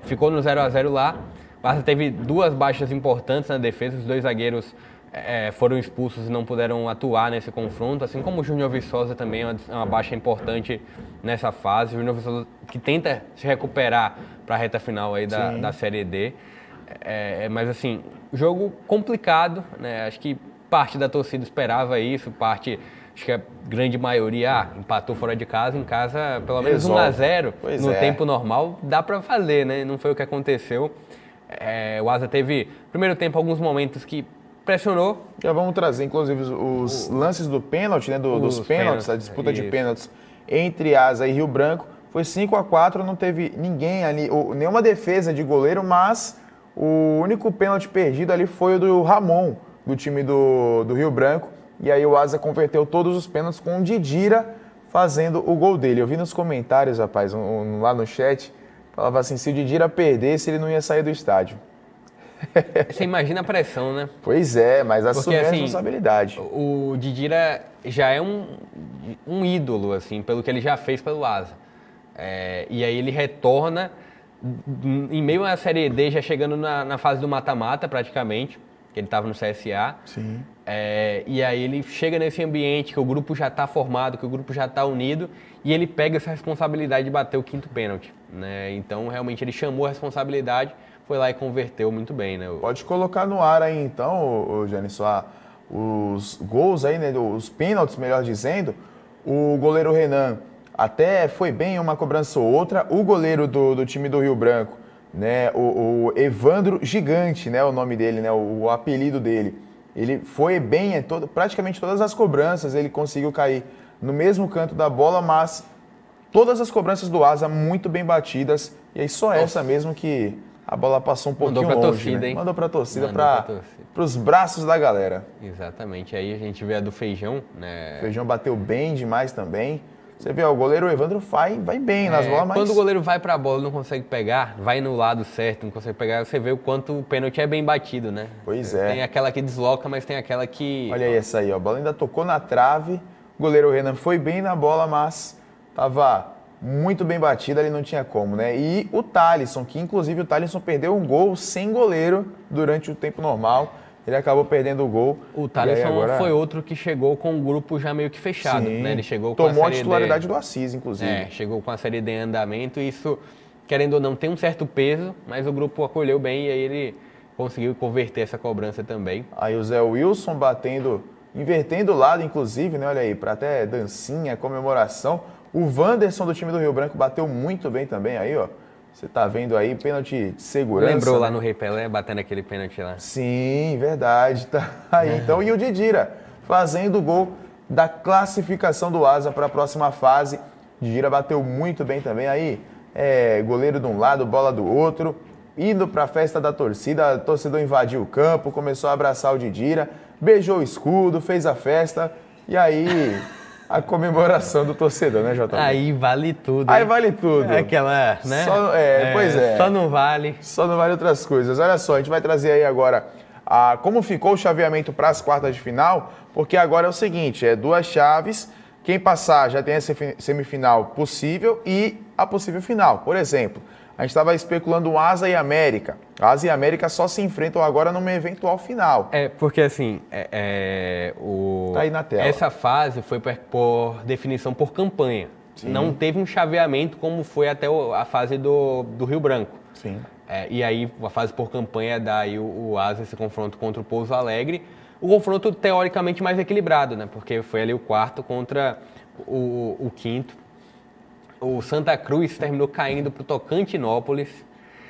Ficou no 0-0 lá. O Asa teve 2 baixas importantes na defesa, os 2 zagueiros foram expulsos e não puderam atuar nesse confronto, assim como o Júnior Viçosa também é uma baixa importante nessa fase. O Júnior Viçosa que tenta se recuperar para a reta final aí da Série D. Mas assim, jogo complicado, né? Acho que parte da torcida esperava isso, acho que a grande maioria empatou fora de casa, em casa pelo menos 1-0 no tempo normal, dá para fazer, né? Não foi o que aconteceu. O Asa teve, no primeiro tempo, alguns momentos que pressionou. Já vamos trazer, inclusive, os lances do pênalti, né? Dos pênaltis, a disputa de pênaltis entre Asa e Rio Branco. Foi 5-4, não teve ninguém ali, nenhuma defesa de goleiro, mas o único pênalti perdido ali foi o do Ramon, do time do Rio Branco. E aí o Asa converteu todos os pênaltis com o Didira fazendo o gol dele. Eu vi nos comentários, rapaz, lá no chat, falava assim, se o Didira perdesse, ele não ia sair do estádio. Você imagina a pressão, né? Pois é, mas assume a responsabilidade. O Didira já é um ídolo, assim, pelo que ele já fez pelo Asa. E aí ele retorna em meio à Série D, já chegando na fase do mata-mata, praticamente, que ele estava no CSA. Sim. E aí ele chega nesse ambiente que o grupo já está formado, que o grupo já está unido, e ele pega essa responsabilidade de bater o 5º pênalti, né? Então, realmente, ele chamou a responsabilidade, foi lá e converteu muito bem, né? Pode colocar no ar aí, então, Janison, os gols aí, né? Os pênaltis, melhor dizendo. O goleiro Renan até foi bem em uma cobrança ou outra. O goleiro do time do Rio Branco, né? O Evandro Gigante, né? O nome dele, né? O apelido dele. Ele foi bem em praticamente todas as cobranças, ele conseguiu cair no mesmo canto da bola, mas todas as cobranças do Asa muito bem batidas, e aí só essa mesmo que a bola passou um pouquinho Mandou pra longe, torcida, né? hein? Mandou pra torcida, Mandou pra torcida. pros braços da galera. Exatamente. Aí a gente vê a do Feijão, né? O Feijão bateu bem demais também. Você vê, ó, o goleiro Evandro vai bem nas bolas, mas... Quando o goleiro vai pra bola e não consegue pegar, vai no lado certo, não consegue pegar, você vê o quanto o pênalti é bem batido, né? Pois é. Tem aquela que desloca, mas tem aquela que... Olha aí essa aí, ó. A bola ainda tocou na trave. O goleiro Renan foi bem na bola, mas tava muito bem batida, ele não tinha como, né? E o Thalisson, que inclusive o Thalisson perdeu um gol sem goleiro durante o tempo normal. Ele acabou perdendo o gol. O Thalisson foi outro que chegou com o grupo já meio que fechado, né? Ele chegou com tomou a titularidade do Assis, inclusive. Chegou com a Série D em andamento e isso, querendo ou não, tem um certo peso, mas o grupo acolheu bem e aí ele conseguiu converter essa cobrança também. Aí o Zé Wilson invertendo o lado, inclusive, né? Olha aí, para até dancinha, comemoração. O Wanderson do time do Rio Branco bateu muito bem também aí, ó. Você tá vendo aí, pênalti de segurança. Lembrou, né? Lá né? no Rei Pelé, batendo aquele pênalti lá. Sim, verdade. Tá aí. Então, e o Didira fazendo o gol da classificação do Asa para a próxima fase. Didira bateu muito bem também. Aí, goleiro de um lado, bola do outro. Indo para a festa da torcida, o torcedor invadiu o campo, começou a abraçar o Didira, beijou o escudo, fez a festa. E aí... a comemoração do torcedor, né, JB? Aí vale tudo. Aí vale tudo. É aquela, né? Pois é. Só não vale. Só não vale outras coisas. Olha só, a gente vai trazer aí agora como ficou o chaveamento para as quartas de final, porque agora é o seguinte, 2 chaves, quem passar já tem a semifinal possível e a possível final. Por exemplo, a gente estava especulando o Asa e América. Asa e América só se enfrentam agora numa eventual final. Porque assim, tá aí na tela. Essa fase foi por definição por campanha. Sim. Não teve um chaveamento como foi até a fase do Rio Branco. Sim. E aí, a fase por campanha dá aí o Asa esse confronto contra o Pouso Alegre. O confronto teoricamente mais equilibrado, né? Porque foi ali o quarto contra o quinto. O Santa Cruz terminou caindo para o Tocantinópolis.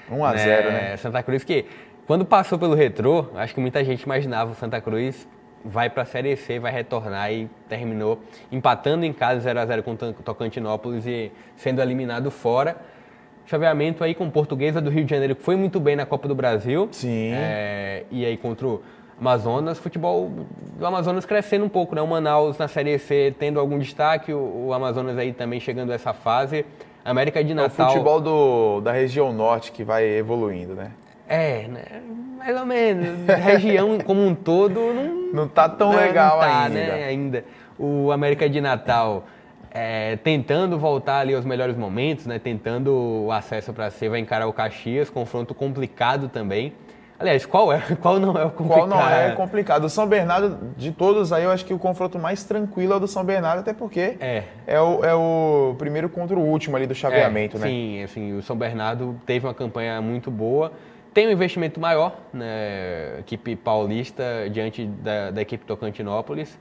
1-0, né? Santa Cruz que, quando passou pelo Retrô, acho que muita gente imaginava o Santa Cruz vai para a Série C, vai retornar e terminou empatando em casa 0-0 com o Tocantinópolis e sendo eliminado fora. Chaveamento aí com Portuguesa do Rio de Janeiro, que foi muito bem na Copa do Brasil. Sim. E aí contra o Amazonas, futebol do Amazonas crescendo um pouco, né? O Manaus na Série C tendo algum destaque, o Amazonas aí também chegando a essa fase. América de Natal... É o futebol da região norte que vai evoluindo, né? Né? Mais ou menos. A região como um todo não tá tão legal ainda. Né? Ainda. O América de Natal tentando voltar ali aos melhores momentos, né? Tentando o acesso para C, vai encarar o Caxias, confronto complicado também. Aliás, qual não é o complicado? Qual não é complicado? O São Bernardo, de todos aí, eu acho que o confronto mais tranquilo é o do São Bernardo, até porque é o primeiro contra o último ali do chaveamento, né? Sim, assim, o São Bernardo teve uma campanha muito boa, tem um investimento maior, né, equipe paulista diante da equipe Tocantinópolis,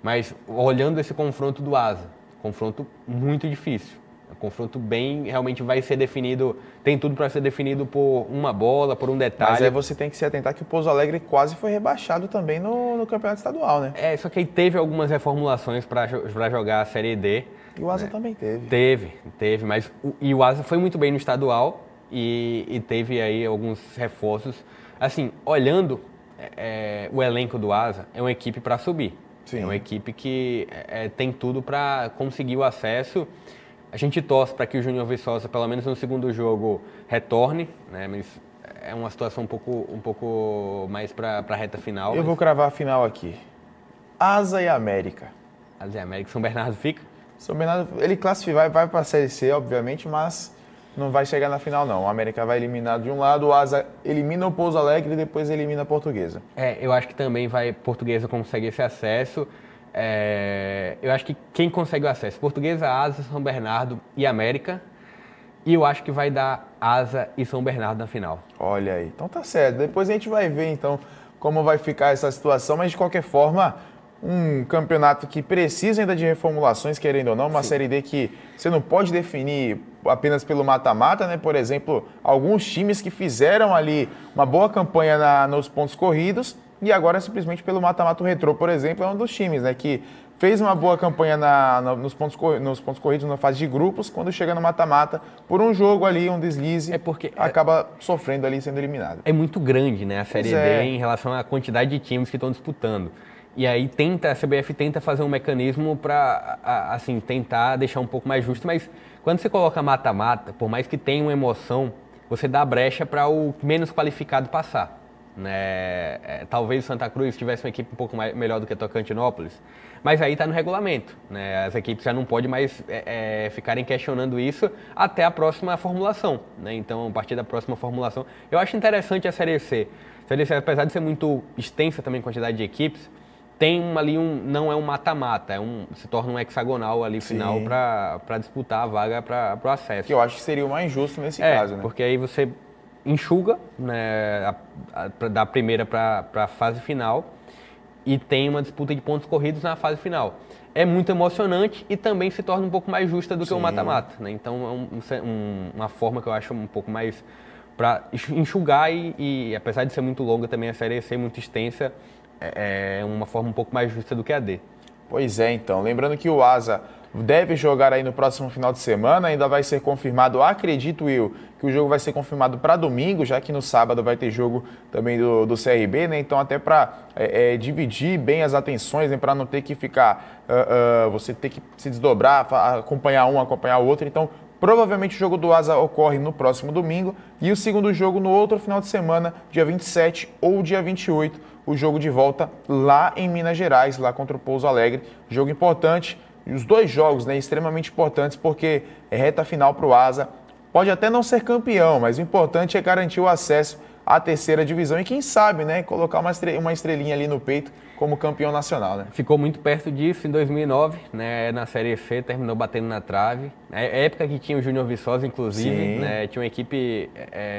mas olhando esse confronto do Asa, confronto muito difícil. Confronto realmente vai ser definido, tem tudo para ser definido por uma bola, por um detalhe. Mas aí você tem que se atentar que o Pouso Alegre quase foi rebaixado também no campeonato estadual, né? Só que aí teve algumas reformulações para jogar a Série D. E o Asa também teve. Teve, mas o Asa foi muito bem no estadual e teve aí alguns reforços. Assim, olhando o elenco do Asa, é uma equipe para subir. Sim. É uma equipe que tem tudo para conseguir o acesso. A gente torce para que o Júnior Viçosa, pelo menos no segundo jogo, retorne, né? Mas é uma situação um pouco mais para a reta final. Eu vou cravar a final aqui. Asa e América. Asa e América. São Bernardo fica? São Bernardo, ele classifica, vai para a Série C, obviamente, mas não vai chegar na final, não. O América vai eliminar de um lado, o Asa elimina o Pouso Alegre e depois elimina a Portuguesa. Eu acho que também Portuguesa consegue esse acesso. Eu acho que quem consegue o acesso, Portuguesa, Asa, São Bernardo e América, e eu acho que vai dar Asa e São Bernardo na final. Olha aí, então tá certo, depois a gente vai ver então como vai ficar essa situação, mas de qualquer forma, um campeonato que precisa ainda de reformulações, querendo ou não, uma Série D que você não pode definir apenas pelo mata-mata, né? Por exemplo, alguns times que fizeram ali uma boa campanha nos pontos corridos, e agora simplesmente pelo mata-mata. O Retrô, por exemplo, é um dos times, né, que fez uma boa campanha nos pontos corridos na fase de grupos, quando chega no mata-mata, por um jogo ali, um deslize, acaba sofrendo ali, sendo eliminado. É muito grande, né, a Série D em relação à quantidade de times que estão disputando. E aí a CBF tenta fazer um mecanismo para, assim, tentar deixar um pouco mais justo, mas quando você coloca mata-mata, por mais que tenha uma emoção, você dá brecha para o menos qualificado passar. Né? Talvez o Santa Cruz tivesse uma equipe um pouco melhor do que a Tocantinópolis, mas aí está no regulamento, né? As equipes já não podem mais ficarem questionando isso até a próxima formulação, né? Então, a partir da próxima formulação, eu acho interessante a Série C. A Série C, apesar de ser muito extensa também a quantidade de equipes, tem ali não é um mata-mata, se torna um hexagonal ali final para disputar a vaga para o acesso. Que eu acho que seria o mais justo nesse caso, né? Porque aí você enxuga, né, da primeira para a fase final e tem uma disputa de pontos corridos na fase final. É muito emocionante e também se torna um pouco mais justa do que o mata-mata, né? Então é uma forma que eu acho um pouco mais para enxugar e apesar de ser muito longa também a Série C, muito extensa, é uma forma um pouco mais justa do que a D. Pois é, então. Lembrando que o Asa deve jogar aí no próximo final de semana, ainda vai ser confirmado, acredito eu, que o jogo vai ser confirmado para domingo, já que no sábado vai ter jogo também do CRB, né? Então até para dividir bem as atenções, né? Para não ter que ficar, você ter que se desdobrar, acompanhar um, acompanhar o outro. Então provavelmente o jogo do Asa ocorre no próximo domingo e o segundo jogo no outro final de semana, dia 27 ou dia 28, o jogo de volta lá em Minas Gerais, lá contra o Pouso Alegre. Jogo importante. E os dois jogos, né, extremamente importantes, porque é reta final para o Asa. Pode até não ser campeão, mas o importante é garantir o acesso à terceira divisão e quem sabe, né, colocar uma estrelinha ali no peito como campeão nacional, né? Ficou muito perto disso em 2009, né, na Série C, terminou batendo na trave. É época que tinha o Júnior Viçosa, inclusive, né, tinha uma equipe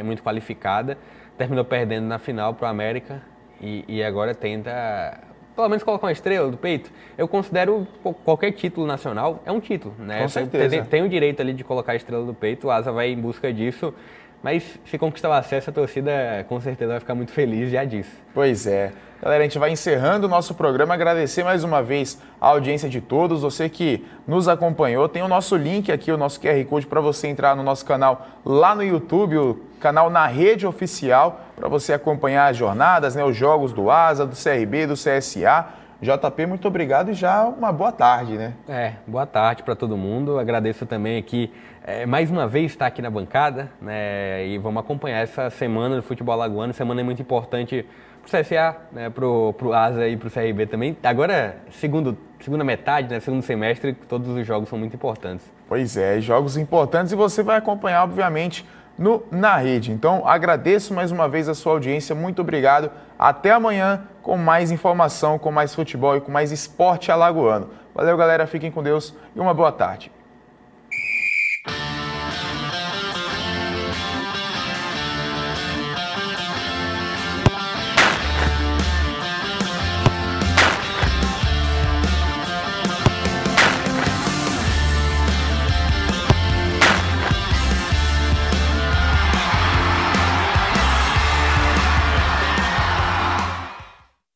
muito qualificada, terminou perdendo na final para o América e agora tenta pelo menos colocar uma estrela do peito. Eu considero qualquer título nacional é um título, né? Com certeza. Tem o direito ali de colocar a estrela do peito, o Asa vai em busca disso, mas se conquistar o acesso, a torcida com certeza vai ficar muito feliz já disso. Pois é. Galera, a gente vai encerrando o nosso programa, agradecer mais uma vez a audiência de todos, você que nos acompanhou, tem o nosso link aqui, o nosso QR Code para você entrar no nosso canal lá no YouTube, o canal Na Rede Oficial, para você acompanhar as jornadas, né, os jogos do Asa, do CRB, do CSA. JP, muito obrigado e já uma boa tarde, né? Boa tarde para todo mundo, agradeço também aqui, mais uma vez estar aqui na bancada, né, e vamos acompanhar essa semana do futebol alagoano, semana muito importante para o CSA, né, pro Asa e pro CRB também. Agora, segunda metade, né, segundo semestre, todos os jogos são muito importantes. Pois é, jogos importantes e você vai acompanhar, obviamente, Na Rede. Então, agradeço mais uma vez a sua audiência, muito obrigado. Até amanhã com mais informação, com mais futebol e com mais esporte alagoano. Valeu, galera, fiquem com Deus e uma boa tarde.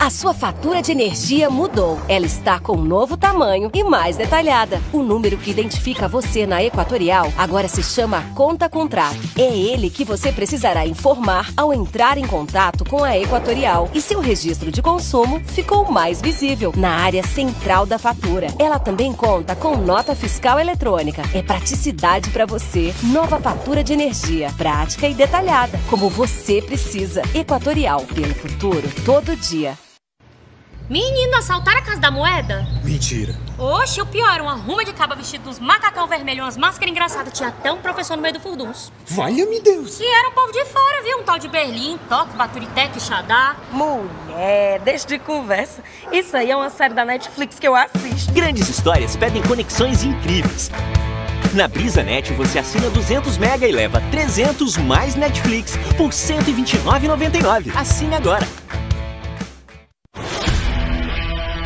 A sua fatura de energia mudou. Ela está com um novo tamanho e mais detalhada. O número que identifica você na Equatorial agora se chama Conta Contrato. É ele que você precisará informar ao entrar em contato com a Equatorial. E seu registro de consumo ficou mais visível na área central da fatura. Ela também conta com nota fiscal eletrônica. É praticidade para você. Nova fatura de energia, prática e detalhada, como você precisa. Equatorial, pelo futuro, todo dia. Menino, assaltaram a Casa da Moeda? Mentira. Oxe, o pior, era uma ruma de caba vestido dos macacão vermelho, umas máscaras engraçadas. Tinha até um professor no meio do furdunço. Valha-me Deus. E era um povo de fora, viu? Um tal de Berlim, Toque, Baturité, Quixadá. Mulher, deixa de conversa. Isso aí é uma série da Netflix que eu assisto. Grandes histórias pedem conexões incríveis. Na BrisaNet você assina 200 mega e leva 300 mais Netflix por R$ 129,99. Assine agora.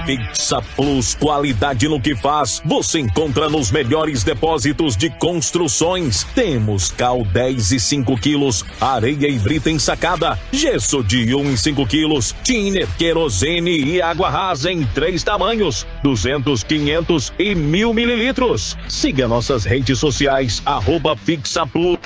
Fixa Plus, qualidade no que faz, você encontra nos melhores depósitos de construções. Temos cal 10 e 5 quilos, areia e brita ensacada, gesso de 1 e 5 quilos, thinner, querosene e água rasa em 3 tamanhos, 200, 500 e 1000 mililitros. Siga nossas redes sociais, @Fixa Plus.